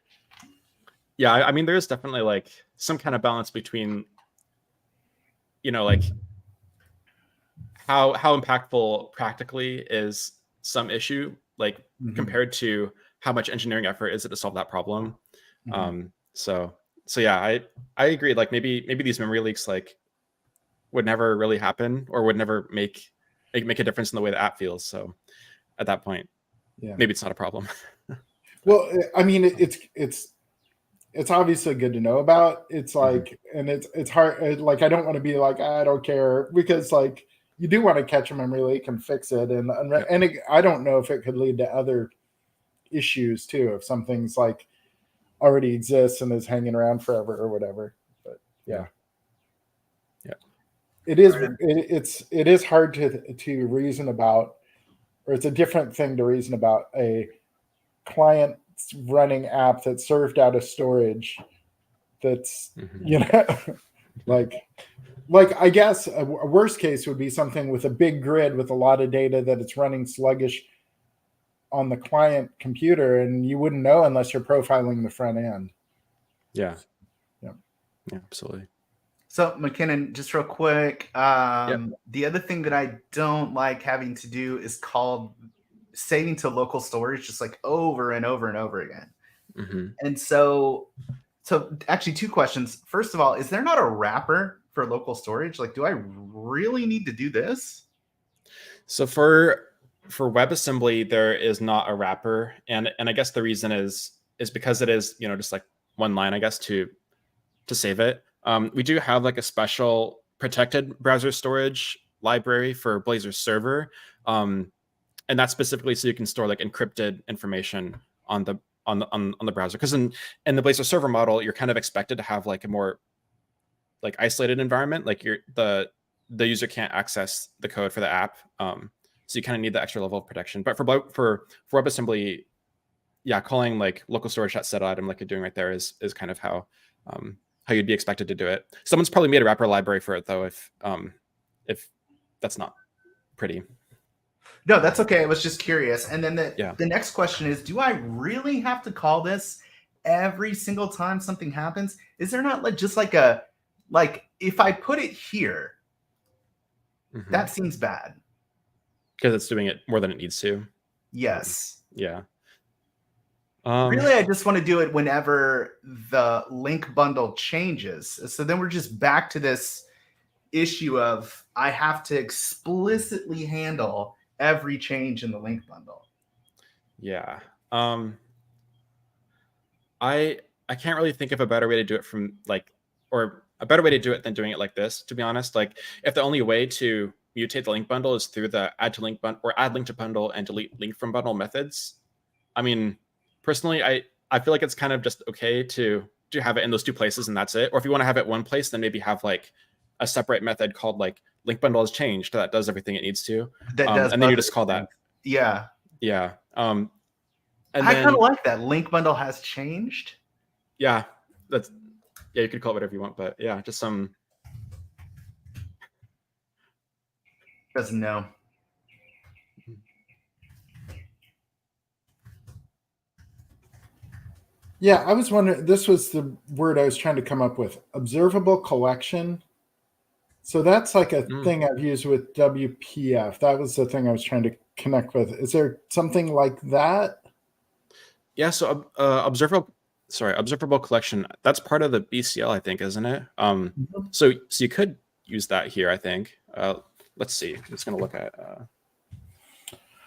Yeah, I mean, there's definitely like some kind of balance between, you know, like how impactful practically is some issue, like compared to how much engineering effort is it to solve that problem. So yeah, I agree. Like maybe these memory leaks like would never really happen or would never make a difference in the way the app feels. So at that point, maybe it's not a problem. Well, I mean, it's obviously good to know about. It's like, and it's hard. Like, I don't want to be like, I don't care, because like you do want to catch a memory leak and fix it. And I don't know if it could lead to other issues too, if something's like already exists and is hanging around forever or whatever. But yeah. It is. It is hard to reason about, or it's a different thing to reason about a client running app that's served out of storage. That's you know, like I guess a worst case would be something with a big grid with a lot of data that it's running sluggish on the client computer, and you wouldn't know unless you're profiling the front end. Yeah, absolutely. So Mackinnon, just real quick, the other thing that I don't like having to do is call saving to local storage just like over and over and over again. And so actually 2 questions. First of all, is there not a wrapper for local storage? Like, do I really need to do this? So for WebAssembly, there is not a wrapper, and I guess the reason is because it is, you know, just like one line, I guess, to save it. We do have like a special protected browser storage library for Blazor server, and that's specifically so you can store like encrypted information on the browser. Because in the Blazor server model, you're kind of expected to have like a more like isolated environment, like the user can't access the code for the app, so you kind of need the extra level of protection. But for WebAssembly, yeah, calling like local storage.set item like you're doing right there is kind of how you'd be expected to do it. Someone's probably made a wrapper library for it though, if that's not pretty. No, that's okay. I was just curious. And then the next question is, do I really have to call this every single time something happens? Is there not like just like a, like if I put it here, that seems bad. Because it's doing it more than it needs to. Yes. Yeah. Really, I just want to do it whenever the link bundle changes. So then we're just back to this issue of I have to explicitly handle every change in the link bundle. Yeah. I can't really think of a better way to do it from like, or a better way to do it than doing it like this, to be honest. Like if the only way to mutate the link bundle is through the add to link bundle or add link to bundle and delete link from bundle methods, I mean, personally, I feel like it's kind of just okay to have it in those 2 places and that's it. Or if you want to have it one place, then maybe have like a separate method called like link bundle has changed that does everything it needs to. And then you just call that. Yeah. Yeah. And I kind of like that. Link bundle has changed. Yeah. You could call it whatever you want, but yeah, just some. Doesn't know. Yeah, I was wondering, this was the word I was trying to come up with, observable collection. So that's like a thing I've used with WPF. That was the thing I was trying to connect with. Is there something like that? Yeah, so observable collection, that's part of the BCL, I think, isn't it? So you could use that here, I think. Let's see. I'm just going to look at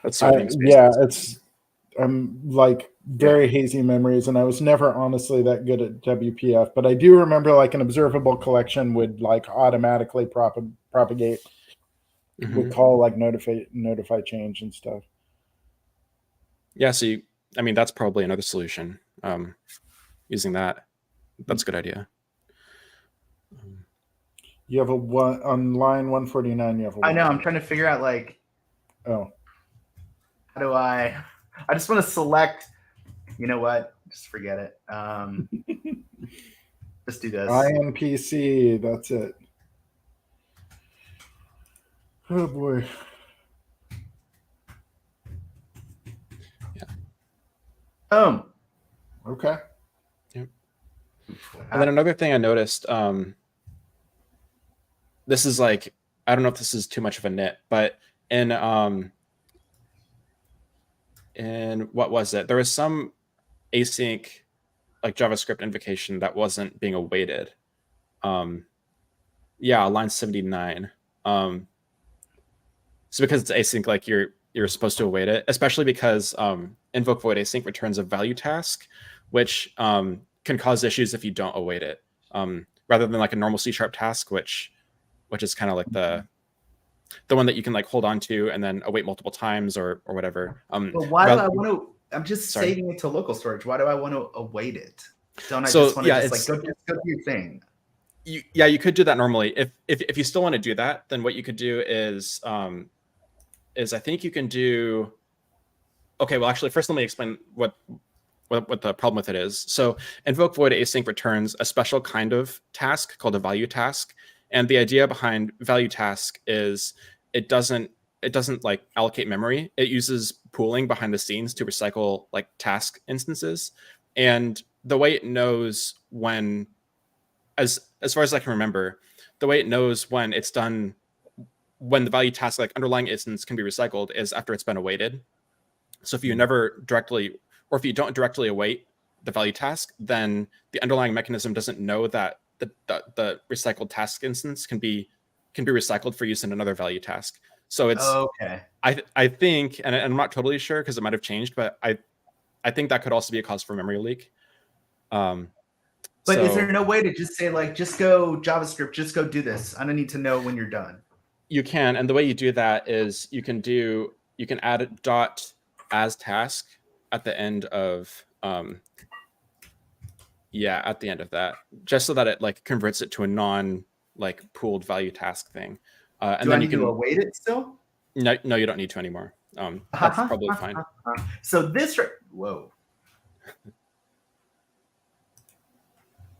let's see what it's like very hazy memories, and I was never honestly that good at WPF, but I do remember like an observable collection would like automatically propagate, would call like notify change and stuff. Yeah, so I mean, that's probably another solution. Using that, that's a good idea. You have a one on line 149. You have a I one. know. I'm trying to figure out like Oh, how do I just want to select. You know what? Just forget it. Just do this. INPC. That's it. Oh boy. Boom. Okay. Yep. And then another thing I noticed, this is like, I don't know if this is too much of a nit, but in what was it? There was some async like JavaScript invocation that wasn't being awaited. Yeah, line 79. So because it's async, like you're supposed to await it, especially because invoke void async returns a value task, which can cause issues if you don't await it, rather than like a normal C# task, which is kind of like the one that you can like hold on to and then await multiple times or whatever. But why do I want to? I'm just saving it to local storage. Why do I want to await it? Don't I just want to just like go do your thing? You could do that normally. If you still want to do that, then what you could do is I think you can do. Okay, well, actually, first let me explain what the problem with it is. So invoke void async returns a special kind of task called a value task, and the idea behind value task is it doesn't like allocate memory. It uses pooling behind the scenes to recycle like task instances, and the way it knows when, as far as I can remember, the way it knows when it's done, when the value task like underlying instance can be recycled is after it's been awaited. So if you never directly, or if you don't directly await the value task, then the underlying mechanism doesn't know that the recycled task instance can be recycled for use in another value task. So it's okay. I think, and I'm not totally sure because it might have changed, but I think that could also be a cause for memory leak. But is there no way to just say like, just go JavaScript, just go do this? I don't need to know when you're done. You can, and the way you do that is you can add dot as task at the end of at the end of that, just so that it like converts it to a non like pooled value task thing. And do then I need to await it still? No, you don't need to anymore. That's probably fine. So this, whoa.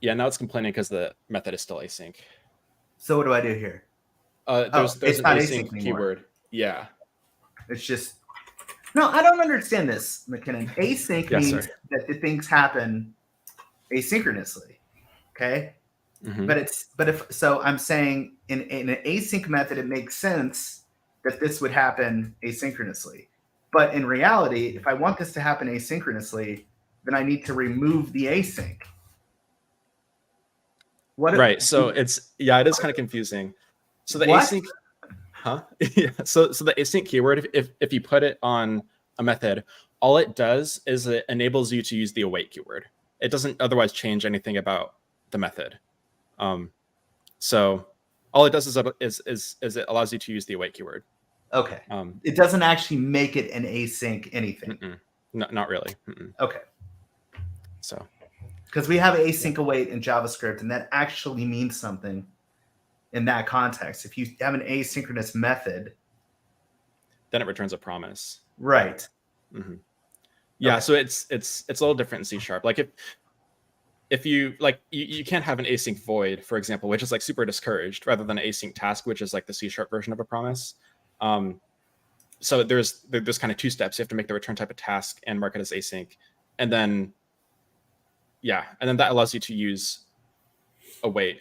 Yeah, now it's complaining because the method is still async. So what do I do here? There's an async keyword. Yeah. It's just, no, I don't understand this, Mackinnon. Async means that the things happen asynchronously. Okay. Mm-hmm. But I'm saying in an async method, it makes sense that this would happen asynchronously. But in reality, if I want this to happen asynchronously, then I need to remove the async. Right. So it is kind of confusing. So the async, yeah. So the async keyword, if you put it on a method, all it does is it enables you to use the await keyword. It doesn't otherwise change anything about the method. So all it does is it allows you to use the await keyword. Okay. It doesn't actually make it an async anything. No, not really. Okay. So. Because we have async await in JavaScript, and that actually means something in that context. If you have an asynchronous method, then it returns a promise. Right. Mm-hmm. Yeah. Okay. So it's a little different in C#. Like if you like you can't have an async void, for example, which is like super discouraged, rather than an async task, which is like the C# version of a promise. So there's kind of two steps. You have to make the return type a task and mark it as async, and then that allows you to use await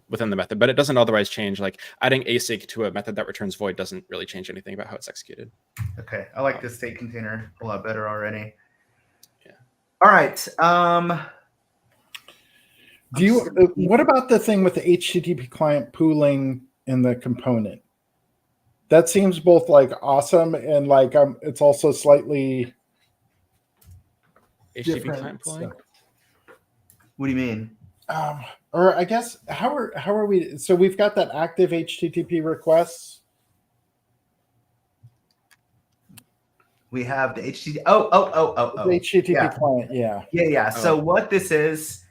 within the method, but it doesn't otherwise change. Like adding async to a method that returns void doesn't really change anything about how it's executed. Okay, I like the state container a lot better already. Yeah. All right. What about the thing with the HTTP client pooling in the component? That seems both like awesome and like it's also slightly HTTP client pooling. So. What do you mean? Or I guess how are we? So we've got that active HTTP requests. We have the HTTP. Oh. The HTTP client. Yeah. So what this is,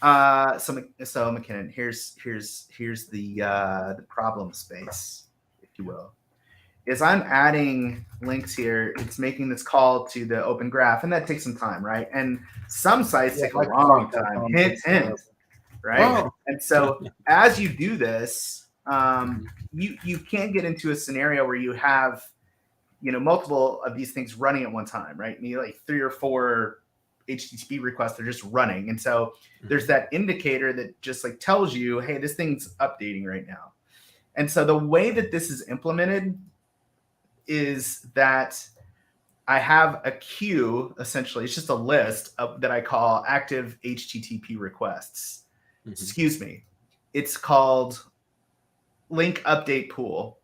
So Mackinnon, here's the problem space, if you will. Is I'm adding links here. It's making this call to the open graph, and that takes some time, right? And some sites take a long time. Hint, right? Oh. And so as you do this, you can't get into a scenario where you have, multiple of these things running at one time, right? You need like 3 or 4 HTTP requests. They're just running. And so there's that indicator that just like tells you, hey, this thing's updating right now. And so the way that this is implemented is that I have a queue, essentially. It's just a list that I call active HTTP requests. Excuse me. It's called link update pool.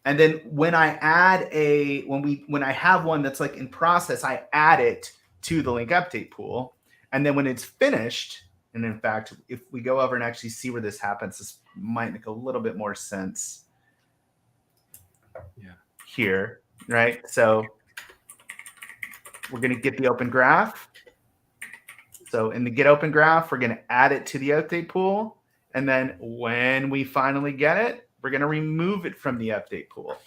And then when I add when I have one that's like in process, I add it to the link update pool. And then when it's finished, and in fact, if we go over and actually see where this happens, this might make a little bit more sense. Yeah. Here, right? So we're going to get the open graph. So in the get open graph, we're going to add it to the update pool. And then when we finally get it, we're going to remove it from the update pool.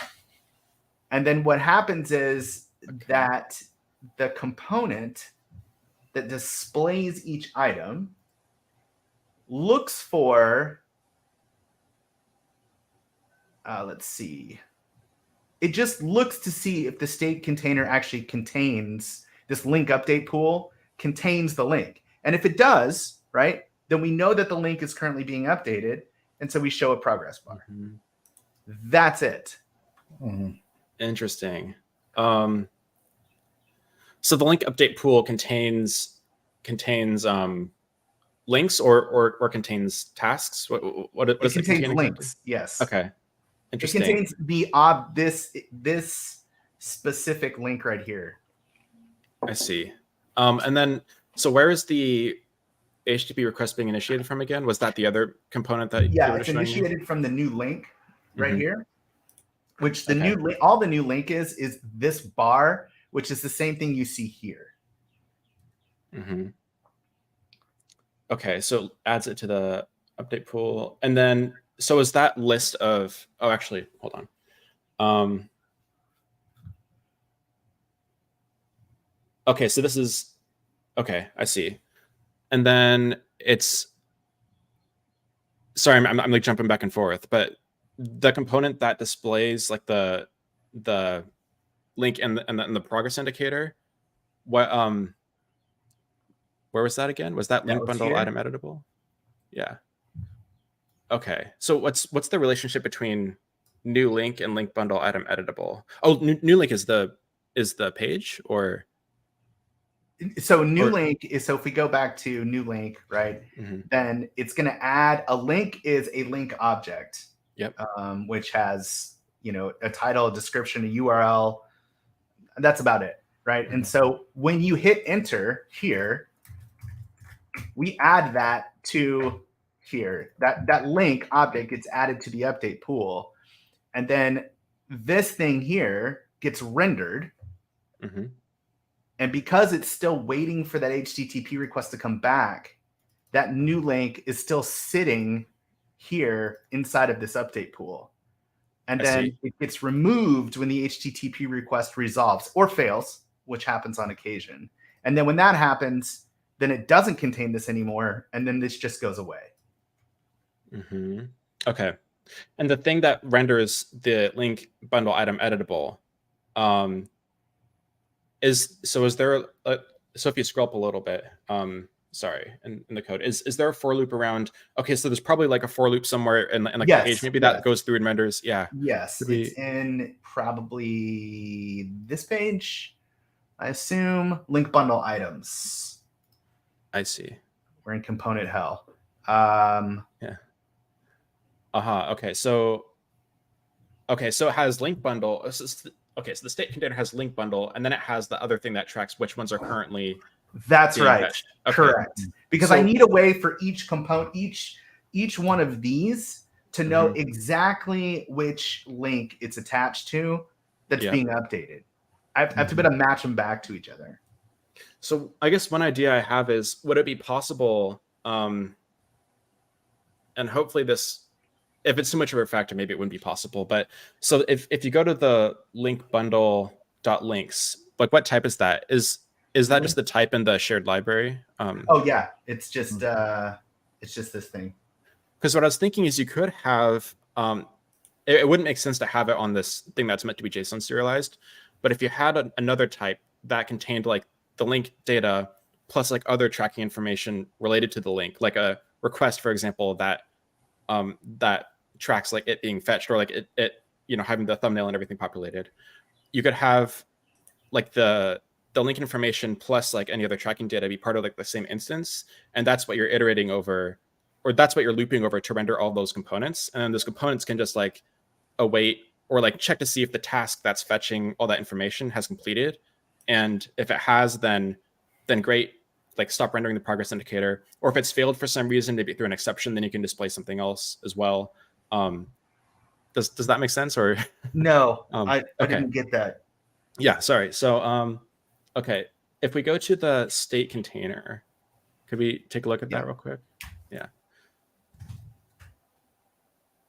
And then what happens is that the component that displays each item looks for, let's see. It just looks to see if the state container actually contains this link update pool, contains the link. And if it does, right, then we know that the link is currently being updated. And so we show a progress bar. That's it. Interesting. So the link update pool contains links or contains tasks. What does it contains contain? links. Yes. Okay. Interesting. It contains this specific link right here. I see. And then, so where is the HTTP request being initiated from again? Was that the other component that you were it's showing initiated me? from the new link right here, which the new link, all the new link is this bar, which is the same thing you see here. Okay, so adds it to the update pool, and then so is that list of? Oh, actually, hold on. Okay, so this is okay. I see, and then it's. Sorry, I'm like jumping back and forth, but the component that displays like the link and the progress indicator, what where was that again? Was that link bundle item editable? Yeah. Okay. So what's the relationship between new link and link bundle item editable? Oh, new link is the page, or so new link is, so if we go back to new link, right, then it's going to add a link is a link object. Yep. Which has, a title, a description, a URL. That's about it, right? And so when you hit enter here, we add that to here. That link object gets added to the update pool. And then this thing here gets rendered. And because it's still waiting for that HTTP request to come back, that new link is still sitting here inside of this update pool. And then it gets removed when the HTTP request resolves or fails, which happens on occasion. And then when that happens, then it doesn't contain this anymore. And then this just goes away. Okay. And the thing that renders the link bundle item editable, is there so if you scroll up a little bit, sorry, in the code, is there a for loop around? Okay, so there's probably like a for loop somewhere in like the page, maybe that goes through and renders. Yeah. Yes, it's in probably this page, I assume. Link bundle items. I see. We're in component hell. Yeah. Okay, so it has link bundle. Okay, so the state container has link bundle, and then it has the other thing that tracks which ones are currently. That's right. Okay. Correct. Because I need a way for each component, each one of these to know exactly which link it's attached to that's being updated. I have to be able to match them back to each other. So I guess one idea I have is, would it be possible And hopefully this, if it's too much of a factor, maybe it wouldn't be possible. But so if you go to the link bundle.links, like what type is that? Is that just the type in the shared library? Oh yeah, it's just this thing. Because what I was thinking is you could have, it wouldn't make sense to have it on this thing that's meant to be JSON serialized. But if you had another type that contained like the link data plus like other tracking information related to the link, like a request, for example, that that tracks like it being fetched, or like it having the thumbnail and everything populated, you could have like the link information plus like any other tracking data be part of like the same instance, and that's what you're iterating over, or that's what you're looping over to render all those components. And then those components can just like await or like check to see if the task that's fetching all that information has completed. And if it has, then great, like stop rendering the progress indicator. Or if it's failed for some reason, maybe through an exception, then you can display something else as well. Does that make sense? Or no, I okay. didn't get that. Yeah, sorry. So okay, if we go to the state container, could we take a look at that real quick? Yeah.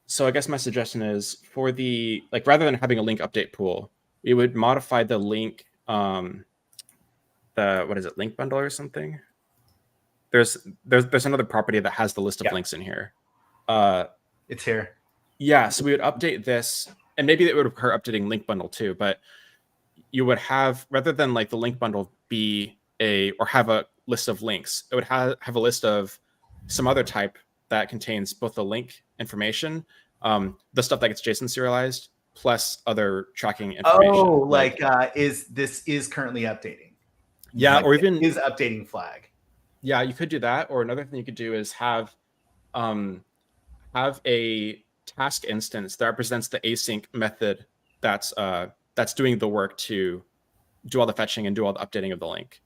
So I guess my suggestion is for the, like, rather than having a link update pool, we would modify the link, what is it, link bundle or something? There's another property that has the list of links in here. It's here. Yeah, so we would update this, and maybe it would occur updating link bundle too, but you would have, rather than like the link bundle be or have a list of links, it would have a list of some other type that contains both the link information, the stuff that gets JSON serialized, plus other tracking information. Oh, like this is currently updating. Yeah, like or even is updating flag. Yeah, you could do that. Or another thing you could do is have a task instance that represents the async method that's doing the work to do all the fetching and do all the updating of the link.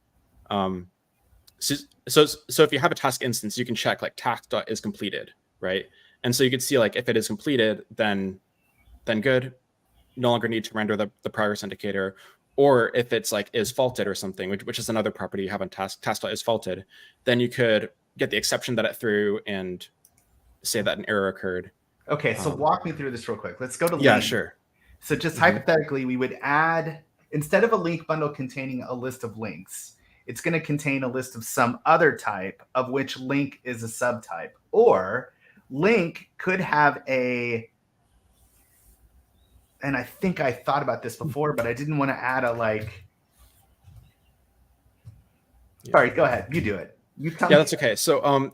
So if you have a task instance, you can check like task.is completed, right? And so you can see like if it is completed, then good, no longer need to render the progress indicator. Or if it's like is faulted or something, which is another property you have on task.is faulted, then you could get the exception that it threw and say that an error occurred. Okay, so walk me through this real quick. Let's go to yeah, link. sure. So just hypothetically, we would add, instead of a link bundle containing a list of links, it's going to contain a list of some other type of which link is a subtype. Or link could have a, and I think I thought about this before, but I didn't want to add a like. Sorry, go ahead. You do it. You tell me. Yeah, that's okay. So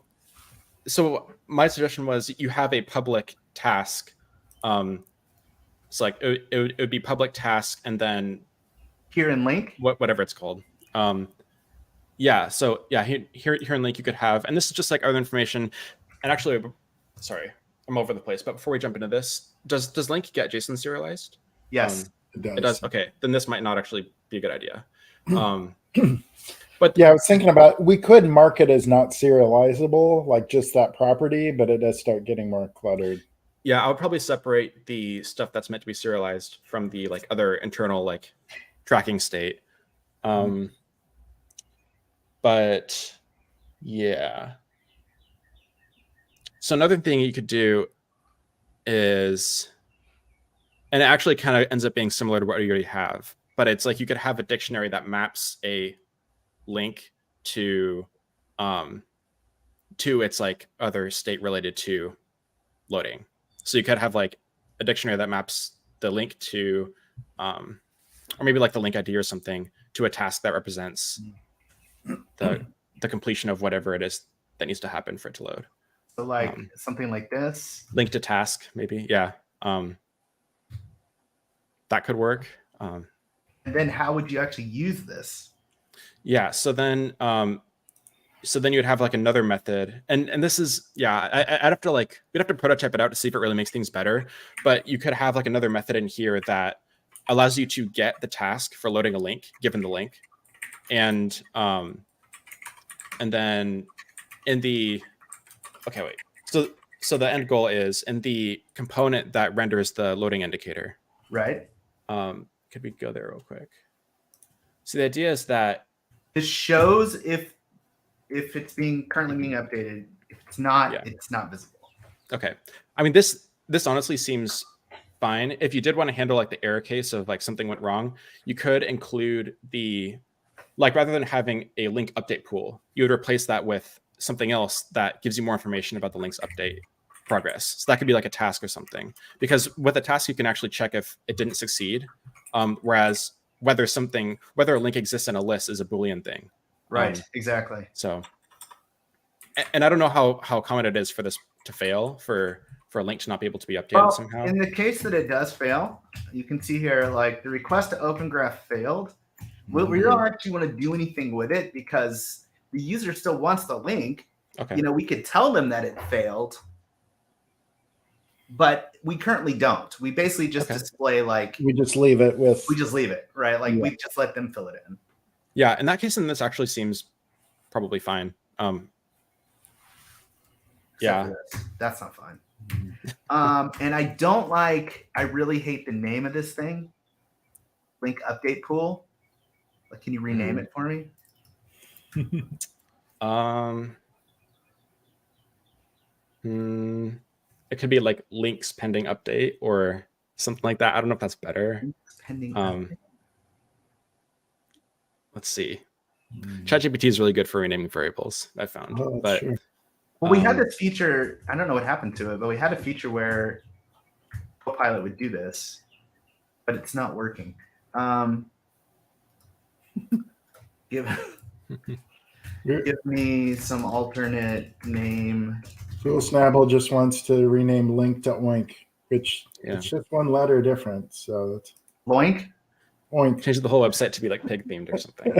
so my suggestion was you have a public task. So like it would be public task, and then here in link, whatever it's called. Yeah. So yeah, here in link you could have, and this is just like other information. And actually, sorry, I'm over the place. But before we jump into this, does link get JSON serialized? Yes, it does. Okay, then this might not actually be a good idea. But yeah, I was thinking about, we could mark it as not serializable, like just that property, but it does start getting more cluttered. Yeah, I'll probably separate the stuff that's meant to be serialized from the like other internal like tracking state. But yeah. So another thing you could do is, and it actually kind of ends up being similar to what you already have, but it's like you could have a dictionary that maps a link to its like other state related to loading. So you could have like a dictionary that maps the link to, or maybe like the link ID or something, to a task that represents the completion of whatever it is that needs to happen for it to load. So like something like this. Link to task, maybe. Yeah. That could work. And then how would you actually use this? Yeah. So then you'd have like another method, and this is, yeah, I'd have to like, we'd have to prototype it out to see if it really makes things better. But you could have like another method in here that allows you to get the task for loading a link, given the link, and then in the, okay, wait. So the end goal is in the component that renders the loading indicator. Right. Could we go there real quick? So the idea is that this shows if if it's currently being updated. If it's not, Yeah. it's not visible. Okay. I mean, this honestly seems fine. If you did want to handle like the error case of like something went wrong, you could include the, like, rather than having a link update pool, you would replace that with something else that gives you more information about the link's update progress. So that could be like a task or something, because with a task, you can actually check if it didn't succeed. Whereas whether a link exists in a list is a Boolean thing. Right. Exactly. So, and I don't know how common it is for this to fail, for a link to not be able to be updated somehow. In the case that it does fail, you can see here, like the request to open graph failed. We don't actually want to do anything with it because the user still wants the link. Okay. You know, we could tell them that it failed, but we currently don't. We basically just display like we just leave it, right? Like we just let them fill it in. Yeah, in that case, then this actually seems probably fine. Yeah, that's not fine. And I really hate the name of this thing, link update pool. Like, can you rename it for me? It could be like links pending update or something like that. I don't know if that's better. Links pending update. Let's see. ChatGPT is really good for renaming variables, I found. But sure. Well, we had this feature. I don't know what happened to it, but we had a feature where Copilot would do this, but it's not working. Give me some alternate name. Phil Snabble just wants to rename link to oink, which it's just one letter difference. So it's Loink. Oink. Change the whole website to be like pig themed or something.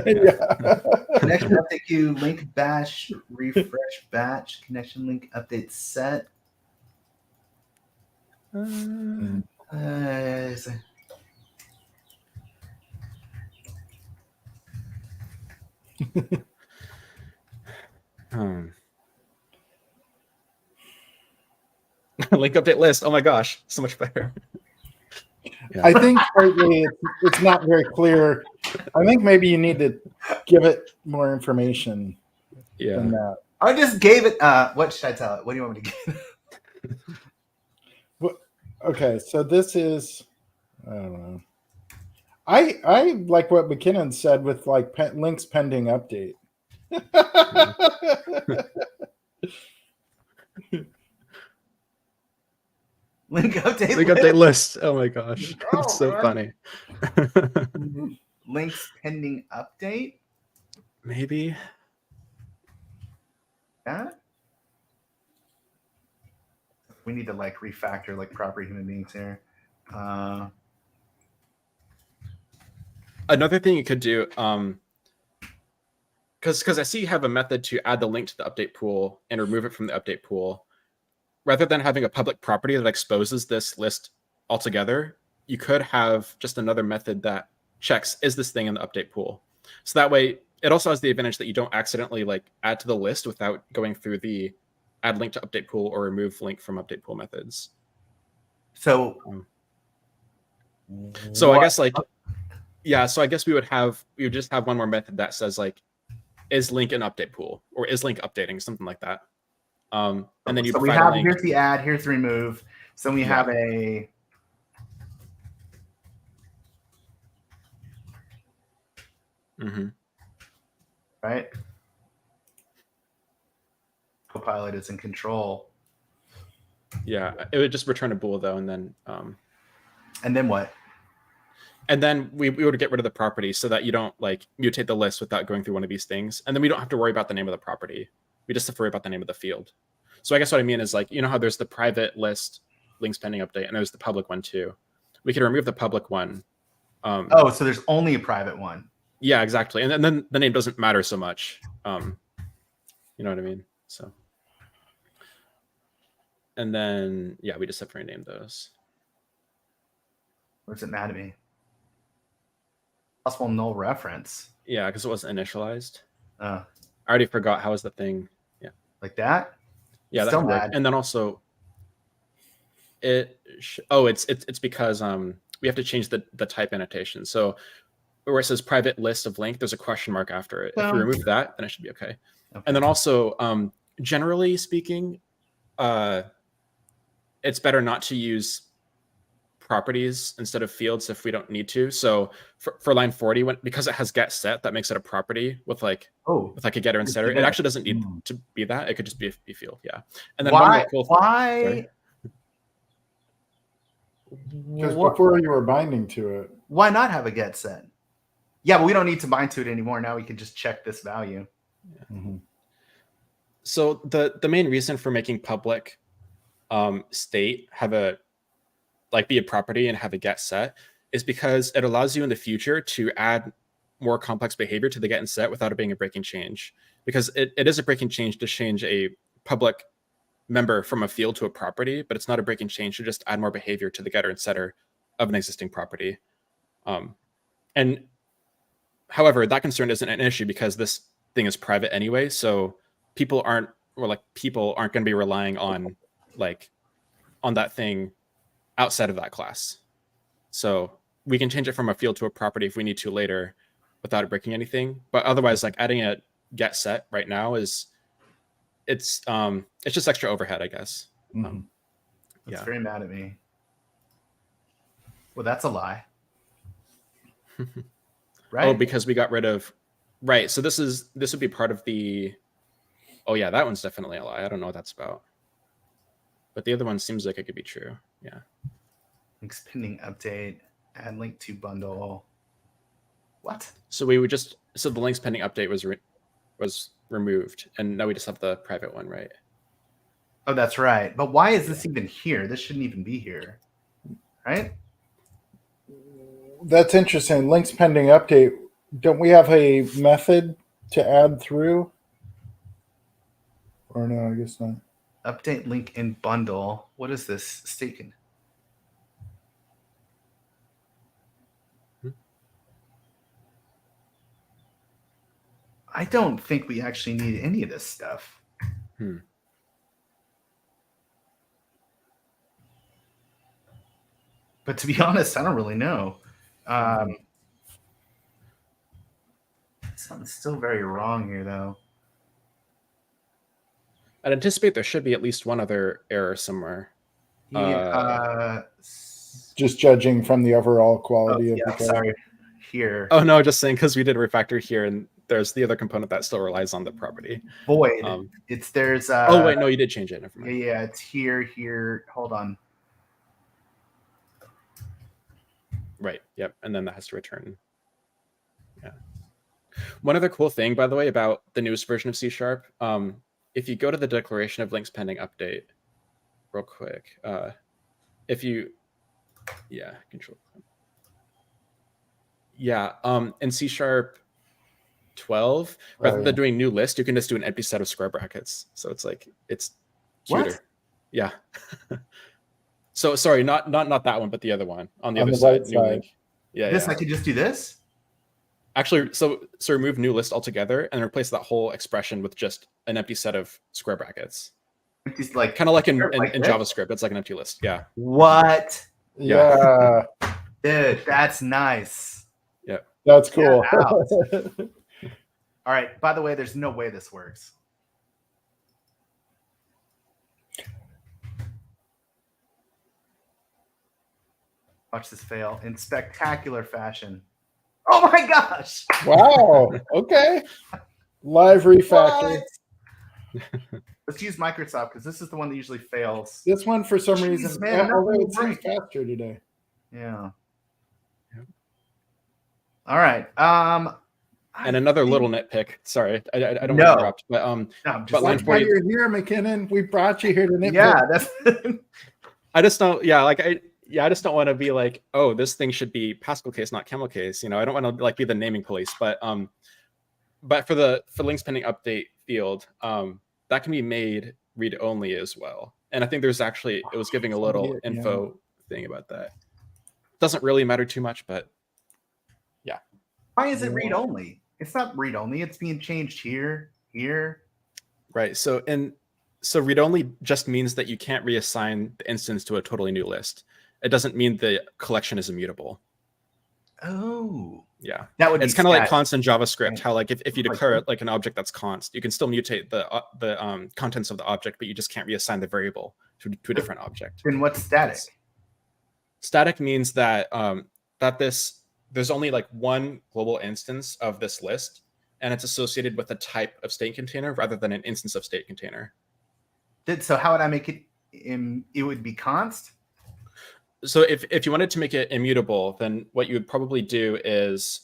Connection update queue, link bash, refresh batch, connection link update set. Link update list. Oh my gosh, so much better. I think it's not very clear. I think maybe you need to give it more information than that. I just gave it. What should I tell it? What do you want me to give it? Okay, so this is, I don't know. I like what Mackinnon said with like links pending update. Link update list. Oh my gosh, that's so funny. Links pending update. Maybe. Yeah. We need to like refactor like proper human beings here. Another thing you could do, because I see you have a method to add the link to the update pool and remove it from the update pool. Rather than having a public property that exposes this list altogether, you could have just another method that checks, is this thing in the update pool? So that way, it also has the advantage that you don't accidentally like add to the list without going through the add link to update pool or remove link from update pool methods. So I guess like, yeah, so I guess we would just have one more method that says like, is link an update pool or is link updating, something like that. And then you so we provide have a link. Here's the add, here's the remove. So we have a right. Copilot is in control. Yeah, it would just return a bool though, and then what? And then we would get rid of the property so that you don't like mutate the list without going through one of these things. And then we don't have to worry about the name of the property. We just have to worry about the name of the field. So I guess what I mean is like, you know how there's the private list links pending update and there's the public one too. We can remove the public one. So there's only a private one. Yeah, exactly. And then the name doesn't matter so much. You know what I mean? So. And then, yeah, we just have to rename those. What does it matter to me? Possible null reference. Yeah, because it wasn't initialized. I already forgot how was the thing. Yeah. Like that? Yeah, that work. And then also it's because we have to change the type annotation. So where it says private list of link, there's a question mark after it. If we remove that, then it should be okay. Okay. And then also, generally speaking, it's better not to use properties instead of fields if we don't need to. So for line 40, because it has get set, that makes it a property with like a getter and setter. It actually doesn't need to be that. It could just be a field. Yeah. And then one more cool why? Because before you were binding to it. Why not have a get set? Yeah, but we don't need to bind to it anymore. Now we can just check this value. Yeah. Mm-hmm. So the main reason for making public state be a property and have a get set is because it allows you in the future to add more complex behavior to the get and set without it being a breaking change. Because it is a breaking change to change a public member from a field to a property, but it's not a breaking change to just add more behavior to the getter and setter of an existing property. And however, that concern isn't an issue because this thing is private anyway. So people aren't going to be relying on that thing outside of that class. So we can change it from a field to a property if we need to later without it breaking anything. But otherwise, like adding a get set right now it's just extra overhead, I guess. Mm-hmm. That's very mad at me. Well, that's a lie. Right? Oh, because we got rid of, right. So this would be part of the, oh yeah, that one's definitely a lie. I don't know what that's about. But the other one seems like it could be true. Yeah. Links pending update, add link to bundle. What? So we would so the links pending update was removed, and now we just have the private one, right? Oh, that's right. But why is this even here? This shouldn't even be here, right? That's interesting. Links pending update. Don't we have a method to add through? Or no, I guess not. Update link in bundle. What is this? Staken. I don't think we actually need any of this stuff. But to be honest, I don't really know. Something's still very wrong here, though. I'd anticipate there should be at least one other error somewhere. Just judging from the overall quality of the code. Sorry. Here. Oh no, just saying because we did refactor here, and there's the other component that still relies on the property. Void. There's. Oh wait, no, you did change it. Never mind. Yeah, it's here. Hold on. Right. Yep. And then that has to return. Yeah. One other cool thing, by the way, about the newest version of C#, if you go to the declaration of links pending update, real quick, control. Yeah. In C# 12, rather than doing new list, you can just do an empty set of square brackets. So it's cuter. What? Yeah. So sorry, not that one, but the other one on the other side. New link. Yeah. I could just do this? Actually, so remove new list altogether and replace that whole expression with just an empty set of square brackets. Like kind of like in JavaScript, it's like an empty list. Yeah. What? Yeah. Dude, that's nice. Yeah. That's cool. All right. By the way, there's no way this works. Watch this fail in spectacular fashion. Oh my gosh! Wow. Okay. Live refactor. Let's use Microsoft because this is the one that usually fails. This one, for some reason, man, it seems faster today. Yeah. All right. And another little nitpick. Sorry, I don't want to interrupt, but line 40. You're here, Mackinnon. We brought you here to nitpick. Yeah, that's. I just don't. Yeah, I just don't want to be like, oh, this thing should be Pascal case, not camel case. You know, I don't want to be the naming police. But for links pending update field, that can be made read only as well. And I think there's actually it was giving a little info thing about that. Doesn't really matter too much, but yeah. Why is it read only? It's not read only. It's being changed here. Right. So read only just means that you can't reassign the instance to a totally new list. It doesn't mean the collection is immutable. Oh, Yeah, that would be it's kind of like static. const in JavaScript. Right. How like if you declare like an object that's const, you can still mutate the contents of the object, but you just can't reassign the variable to a different object. Then what's static? Static means that there's only like one global instance of this list, and it's associated with a type of state container rather than an instance of state container. So how would I make it? It would be const. So if you wanted to make it immutable, then what you would probably do is,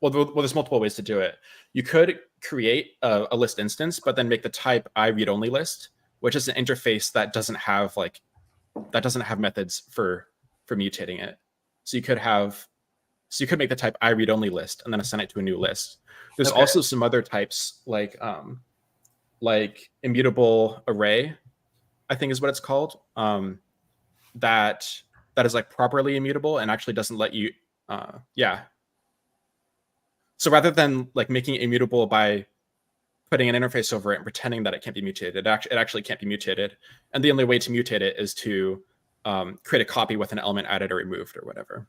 well, there's multiple ways to do it. You could create a list instance, but then make the type read-only list, which is an interface that doesn't have methods for mutating it. So you could make the type read-only list and then assign it to a new list. There's also some other types like immutable array, I think is what it's called. That is like properly immutable and actually doesn't let you, So rather than like making it immutable by putting an interface over it and pretending that it can't be mutated, it actually can't be mutated. And the only way to mutate it is to create a copy with an element added or removed or whatever.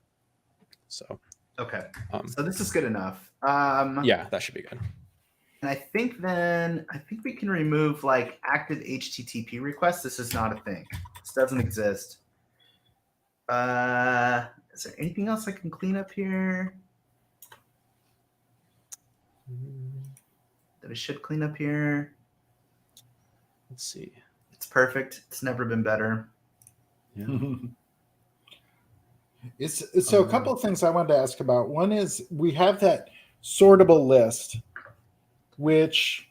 So. Okay. So this is good enough. Yeah, that should be good. And I think we can remove like active HTTP requests. This is not a thing. This doesn't exist. Is there anything else I can clean up here that I should clean up here? Let's see. It's perfect. It's never been better. Yeah. So a couple of things I wanted to ask about. One is we have that sortable list, which,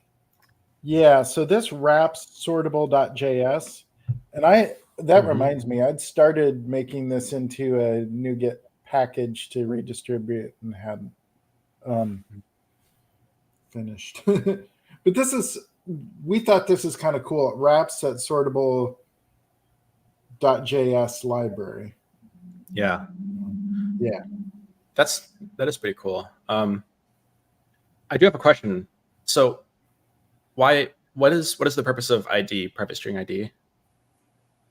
so this wraps sortable.js. And that reminds me, I'd started making this into a NuGet package to redistribute and hadn't finished. But we thought this is kind of cool. It wraps that sortable.js library. Yeah. That is pretty cool. I do have a question. So what is the purpose of ID, private string ID?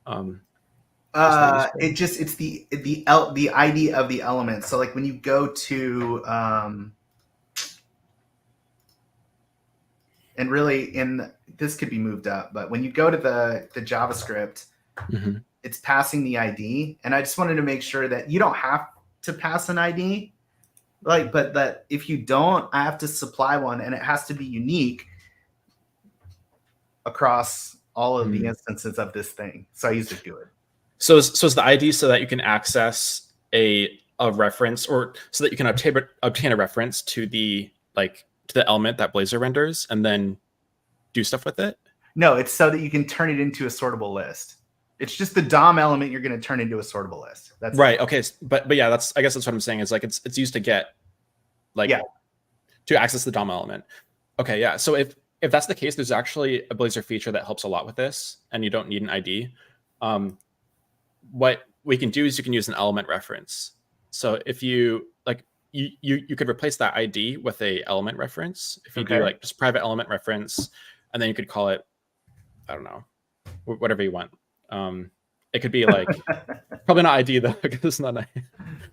It's the ID of the element. So like when you go to and really this could be moved up, but when you go to the JavaScript, it's passing the ID. And I just wanted to make sure that you don't have to pass an ID, but that if you don't, I have to supply one, and it has to be unique across all of the instances of this thing. So I used a GUID. So is the ID so that you can access a reference, or so that you can obtain a reference to the element that Blazor renders and then do stuff with it? No, it's so that you can turn it into a sortable list. It's just the DOM element you're going to turn into a sortable list. That's right. Okay. But yeah, I guess that's what I'm saying is like it's used to get to access the DOM element. Okay. Yeah. So if that's the case, there's actually a Blazor feature that helps a lot with this, and you don't need an ID. What we can do is you can use an element reference. So if you you could replace that ID with a element reference. If you do just private element reference, and then you could call it, I don't know, whatever you want. It could be like probably not ID though, because it's not.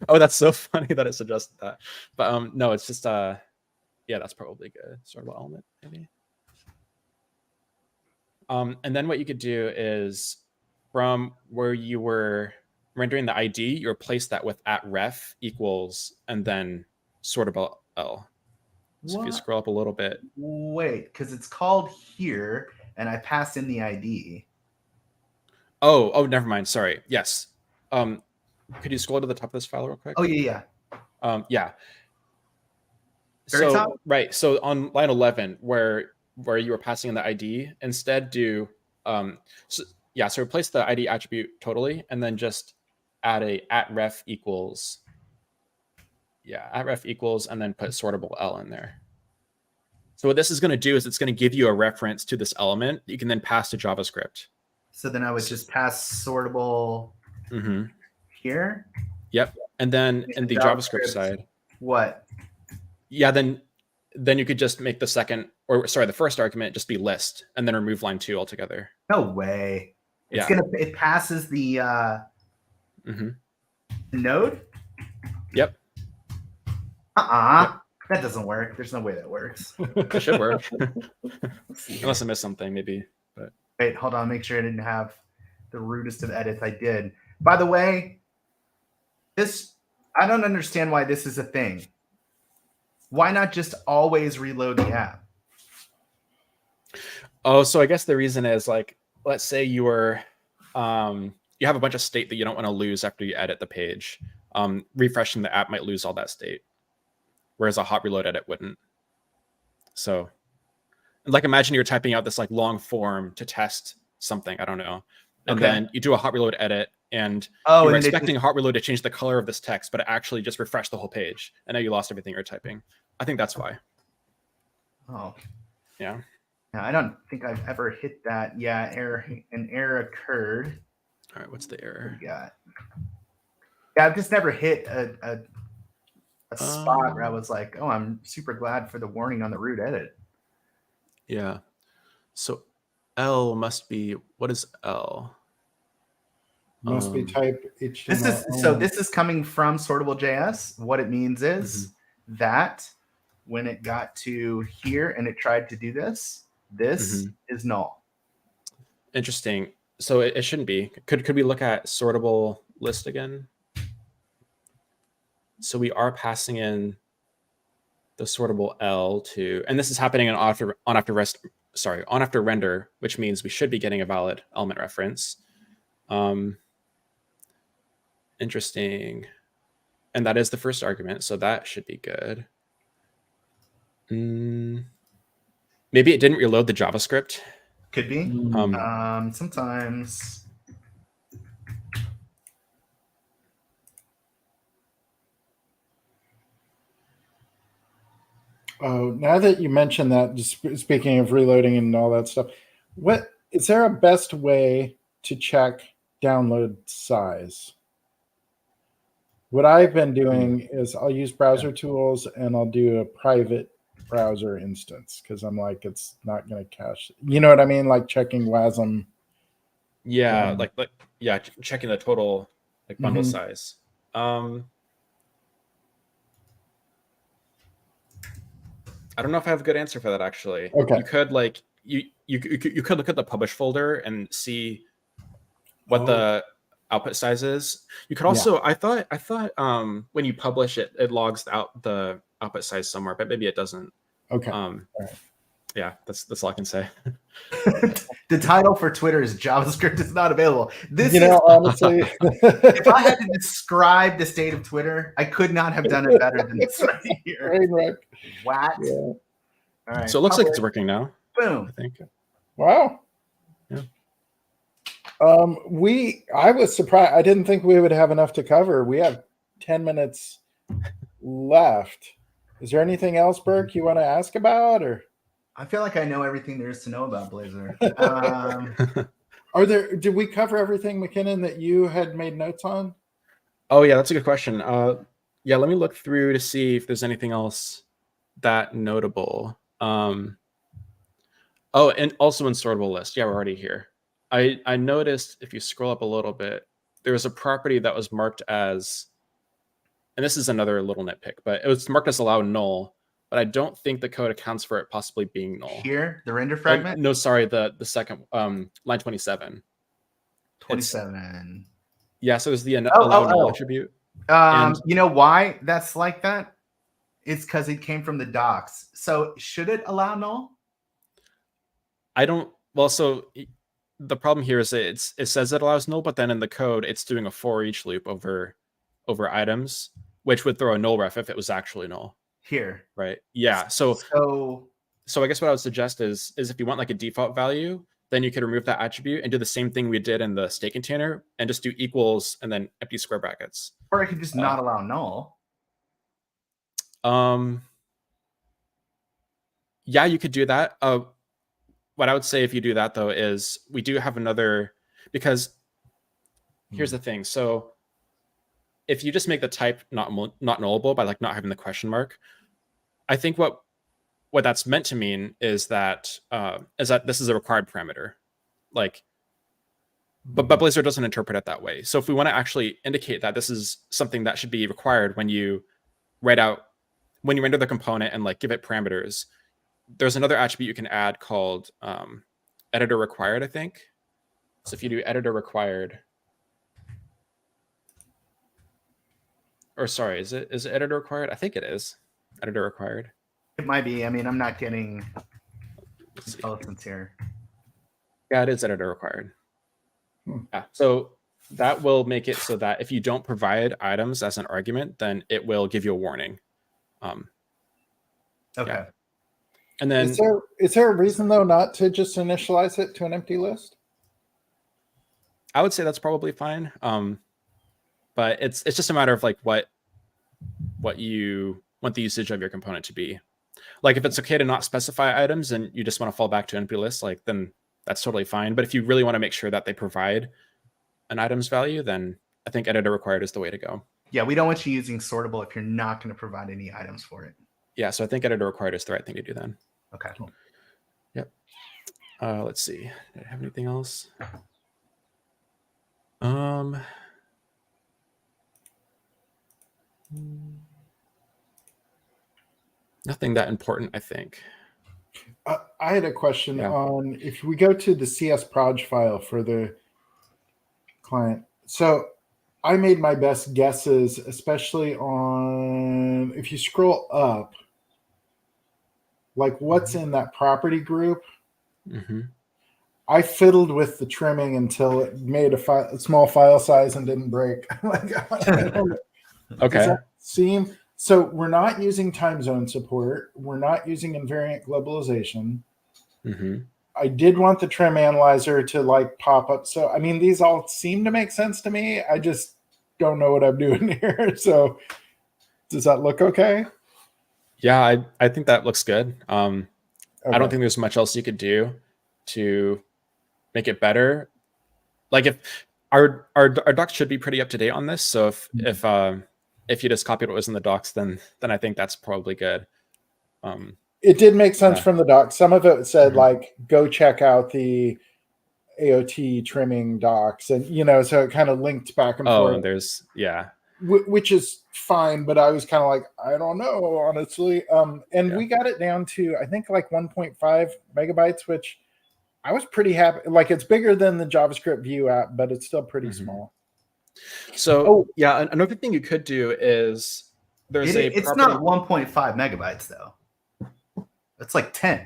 Oh, that's so funny that it suggested that. But no, it's just that's probably good. Sortable element maybe. And then what you could do is from where you were rendering the ID, you replace that with @ref equals and then sortable L. So if you scroll up a little bit. Wait, because it's called here, and I pass in the ID. Oh, never mind. Sorry. Yes. Could you scroll to the top of this file real quick? Oh yeah. Yeah. Very So top? right. So on line 11, where you were passing in the ID, instead do so replace the ID attribute totally, and then just add a @ref equals. Yeah, @ref equals, and then put sortable L in there. So what this is going to do is it's going to give you a reference to this element that you can then pass to JavaScript. So then I would just pass sortable here. Yep. And then in the JavaScript side. What? Yeah, then you could just make the first argument just be list, and then remove line 2 altogether. No way. It passes the node? Yep. That doesn't work. There's no way that works. It should work. Let's see here. Unless I missed something, maybe. But Wait, hold on. Make sure I didn't have the rudest of edits. I did. By the way, I don't understand why this is a thing. Why not just always reload the app? oh, so I guess the reason is like, let's say you were, you have a bunch of state that you don't want to lose after you edit the page. Refreshing the app might lose all that state, whereas a hot reload edit wouldn't. So, like, imagine you're typing out this like long form to test something. I don't know, and then you do a hot reload edit, and you were expecting hot reload to change the color of this text, but it actually just refreshed the whole page, and now you lost everything you're typing. I think that's why. Oh, yeah. Yeah, I don't think I've ever hit that. Yeah, an error occurred. All right, what's the error? What we got? Yeah, I've just never hit a spot where I was like, oh, I'm super glad for the warning on the root edit. Yeah. So L must be, what is L? Must be type HTML. This is coming from Sortable.js. What it means is that when it got to here and it tried to do this, this is null. Interesting. So it shouldn't be. Could we look at sortable list again? So we are passing in the sortable L to, and this is happening on after render, which means we should be getting a valid element reference. Interesting. And that is the first argument, so that should be good. Maybe it didn't reload the JavaScript. Could be. Sometimes. Oh, now that you mentioned that, just speaking of reloading and all that stuff, what is there a best way to check download size? What I've been doing is I'll use browser tools and I'll do a private browser instance because I'm like, it's not going to cache. You know what I mean? Like checking WASM. Yeah, checking the total like bundle size. I don't know if I have a good answer for that actually. Okay. You could like you could look at the publish folder and see what the output size is. You could also I thought when you publish it, it logs out the output size somewhere, but maybe it doesn't. Okay. Yeah, that's all I can say. The title for Twitter is JavaScript is not available. Honestly, if I had to describe the state of Twitter, I could not have done it better than this right here. What? Yeah. All right. So it looks like it's working now. Boom. I think. Wow. Yeah. I was surprised. I didn't think we would have enough to cover. We have 10 minutes left. Is there anything else, Burke, you want to ask about, or? I feel like I know everything there is to know about Blazor. Did we cover everything, Mackinnon, that you had made notes on? Oh yeah, that's a good question. Yeah, let me look through to see if there's anything else that notable. Oh, and also in sortable list. Yeah, we're already here. I noticed if you scroll up a little bit, there was a property that was marked as, and this is another little nitpick, but it was marked as allow null. But I don't think the code accounts for it possibly being null. Here, the render fragment? No, sorry, the second line 27. 27. Yeah, so it's the allow null attribute. You know why that's like that? It's because it came from the docs. So should it allow null? I don't. Well, so the problem here is it says it allows null, but then in the code it's doing a for each loop over items, which would throw a null ref if it was actually null. Here, right? Yeah. So I guess what I would suggest is if you want like a default value, then you could remove that attribute and do the same thing we did in the state container and just do equals and then empty square brackets. Or I could just not allow null. Yeah, you could do that. What I would say if you do that though is we do have another, because here's the thing. So if you just make the type not nullable by like not having the question mark, I think what that's meant to mean is that this is a required parameter, like, but Blazor doesn't interpret it that way. So if we want to actually indicate that this is something that should be required when you write out when you render the component and like give it parameters, there's another attribute you can add called editor required, I think. So if you do editor required, or sorry, is it editor required? I think it is editor required. It might be. I mean, I'm not getting intelligence here. Yeah, it is editor required. Yeah, so that will make it so that if you don't provide items as an argument, then it will give you a warning. Okay. Yeah. And then is there a reason though not to just initialize it to an empty list? I would say that's probably fine. But it's just a matter of like what you want the usage of your component to be. Like if it's okay to not specify items and you just want to fall back to an empty list, like then that's totally fine. But if you really want to make sure that they provide an items value, then I think editor required is the way to go. Yeah, we don't want you using sortable if you're not going to provide any items for it. Yeah, so I think editor required is the right thing to do then. Okay. Yep. Let's see. Did I have anything else? Nothing that important, I think. I had a question on if we go to the CS proj file for the client. So I made my best guesses, especially on if you scroll up, like what's in that property group. Mm-hmm. I fiddled with the trimming until it made a small file size and didn't break. Okay. Does that seem? So we're not using time zone support. We're not using invariant globalization. Mm-hmm. I did want the trim analyzer to like pop up. So, I mean, these all seem to make sense to me. I just don't know what I'm doing here. So does that look okay? Yeah, I think that looks good. Okay. I don't think there's much else you could do to make it better. Like if our docs should be pretty up to date on this. So if you just copied what was in the docs, then I think that's probably good. It did make sense from the docs. Some of it said like, go check out the AOT trimming docs, and so it kind of linked back and forth. And there's which is fine, but I was kind of like, I don't know, honestly. We got it down to I think like 1.5 megabytes, which I was pretty happy. Like it's bigger than the JavaScript View app, but it's still pretty small. So another thing you could do is it's not 1.5 megabytes though. It's like 10.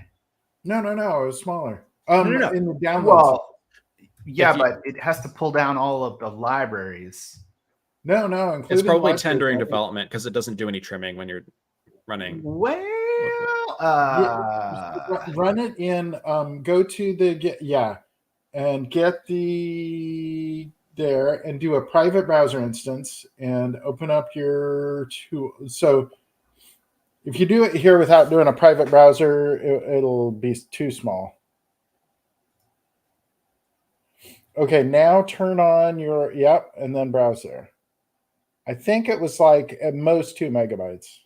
No, it was smaller. No. In the downloads. Well, yeah, but it has to pull down all of the libraries. No, it's probably 10 during development because it doesn't do any trimming when you're running. Well, run it in. Go to the and get the there and do a private browser instance and open up your tool. So if you do it here without doing a private browser, it'll be too small. Okay, now turn on your, and then browse there. I think it was like at most 2 megabytes.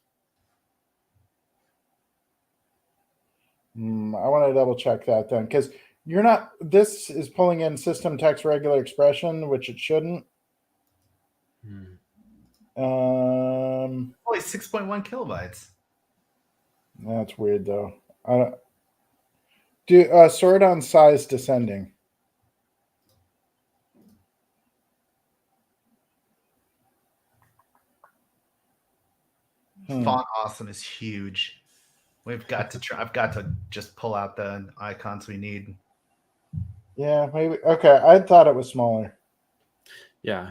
I want to double check that then, because this is pulling in system text regular expression, which it shouldn't. Only 6.1 kilobytes. That's weird though. Sort on size descending. Font awesome is huge. I've got to just pull out the icons we need. Yeah, maybe. Okay, I thought it was smaller. Yeah.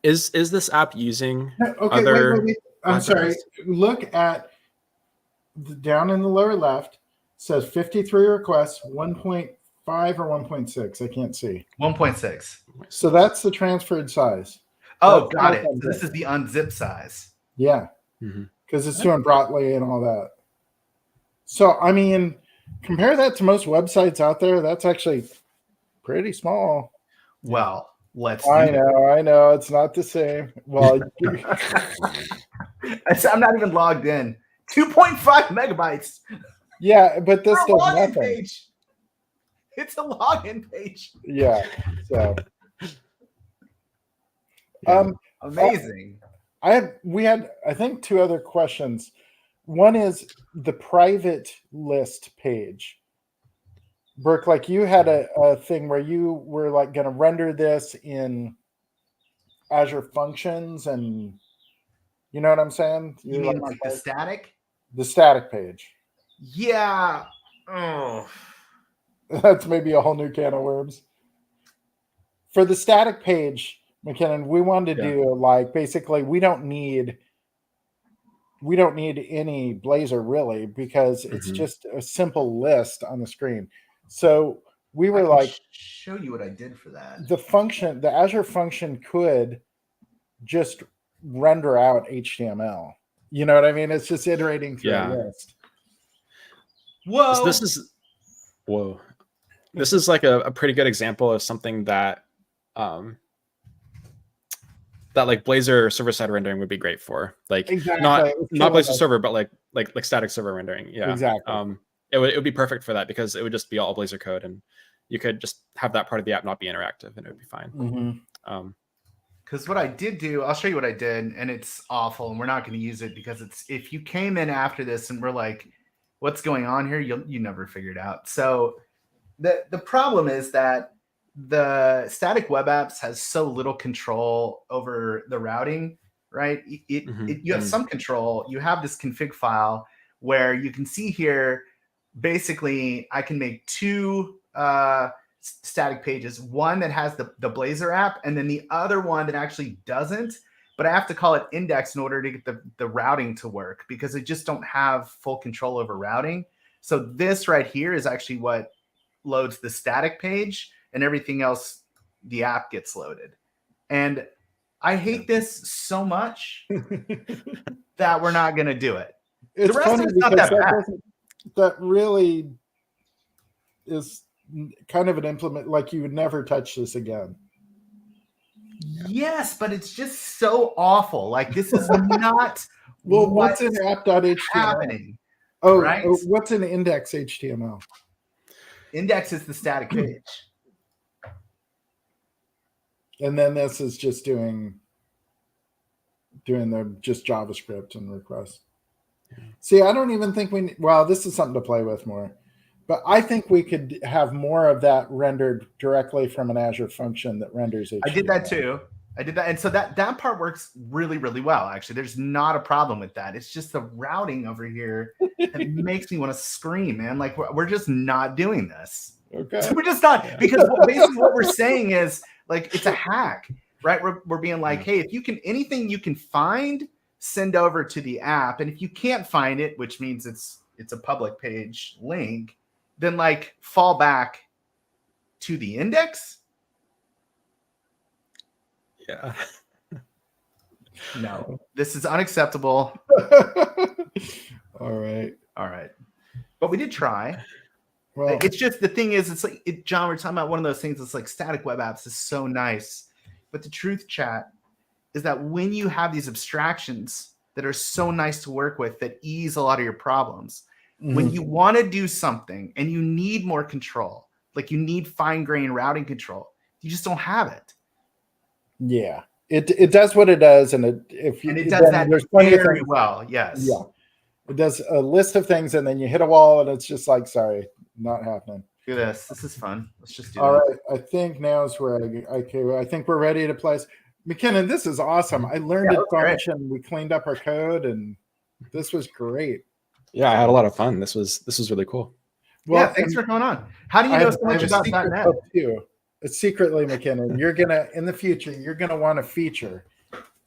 Is this app using other? Wait. I'm sorry. Look at down in the lower left. Says 53 requests, 1.5 or 1.6. I can't see. 1.6. So that's the transferred size. Oh, got it. So this is the unzip size. Yeah, because it's doing Brotli and all that. So, I mean, compare that to most websites out there. That's actually pretty small. Well, I know. It's not the same. Well, I'm not even logged in. 2.5 megabytes. Yeah, but this does nothing. Page. It's a login page. Yeah. So. Amazing. we had, I think, two other questions. One is the private list page. Burke, like you had a thing where you were like going to render this in Azure Functions, and you know what I'm saying? You mean like the static? The static page. Yeah. Oh. That's maybe a whole new can of worms. For the static page, Mackinnon, we wanted to do like basically we don't need any Blazor really, because it's just a simple list on the screen. So we were like, show you what I did for that. The Azure function could just render out HTML. You know what I mean? It's just iterating through a list. Whoa. So this is like a pretty good example of something that that like Blazor server-side rendering would be great for. Like not Blazor server, but like static server rendering. Yeah, exactly. It would be perfect for that, because it would just be all Blazor code, and you could just have that part of the app not be interactive, and it would be fine. Because what I did do, I'll show you what I did, and it's awful, and we're not going to use it because it's, if you came in after this and we're like, what's going on here? You never figure it out. So the problem is that the static web apps has so little control over the routing, right? You have some control. You have this config file where you can see here, basically, I can make two static pages, one that has the Blazor app, and then the other one that actually doesn't, but I have to call it index in order to get the routing to work, because I just don't have full control over routing. So this right here is actually what loads the static page, and everything else, the app gets loaded. And I hate this so much that we're not going to do it. It's the rest funny of it's not because that bad. That really is kind of an implement, like you would never touch this again. Yes, but it's just so awful. Like, this is not well, what's in app.html happening. Oh, right? What's in index HTML? Index is the static page. And then this is just doing the just JavaScript and requests. See, I don't even think well, this is something to play with more, but I think we could have more of that rendered directly from an Azure function that renders HTML. I did that too. And so that part works really, really well. Actually, there's not a problem with that. It's just the routing over here that makes me want to scream, man. Like, we're just not doing this. Okay. We're just not, because basically what we're saying is, like, it's a hack, right? We're being like, hey, if you can, anything you can find, send over to the app. And if you can't find it, which means it's a public page link, then like fall back to the index. Yeah. No, this is unacceptable. All right. But we did try. Well, it's just, the thing is, it's like, John, we're talking about one of those things. It's like static web apps is so nice. But the truth, chat, is that when you have these abstractions that are so nice to work with, that ease a lot of your problems, when you want to do something and you need more control, like you need fine-grained routing control, you just don't have it. Yeah, it does what it does, and it does that very well. Yes. Yeah, it does a list of things, and then you hit a wall, and it's just like, sorry, not happening. Look at this. This is fun. Let's just do it. All right. I think now is where I think we're ready to play. Mackinnon, this is awesome. I learned a function. We cleaned up our code, and this was great. Yeah, I had a lot of fun. This was really cool. Well, thanks for coming on. How do you know so much about .NET? It's secretly, Mackinnon. You're gonna, in the future, you're gonna want a feature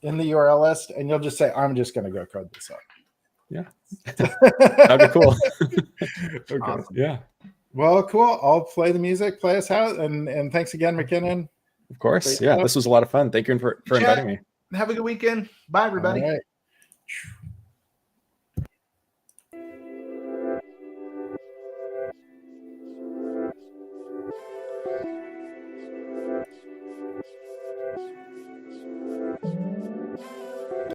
in the URL list, and you'll just say, "I'm just gonna go code this up." Yeah, that'd be cool. Okay. Awesome. Yeah. Well, cool. I'll play the music, play us out, and thanks again, Mackinnon. Of course. Yeah, this was a lot of fun. Thank you for inviting me. Have a good weekend. Bye, everybody. All right.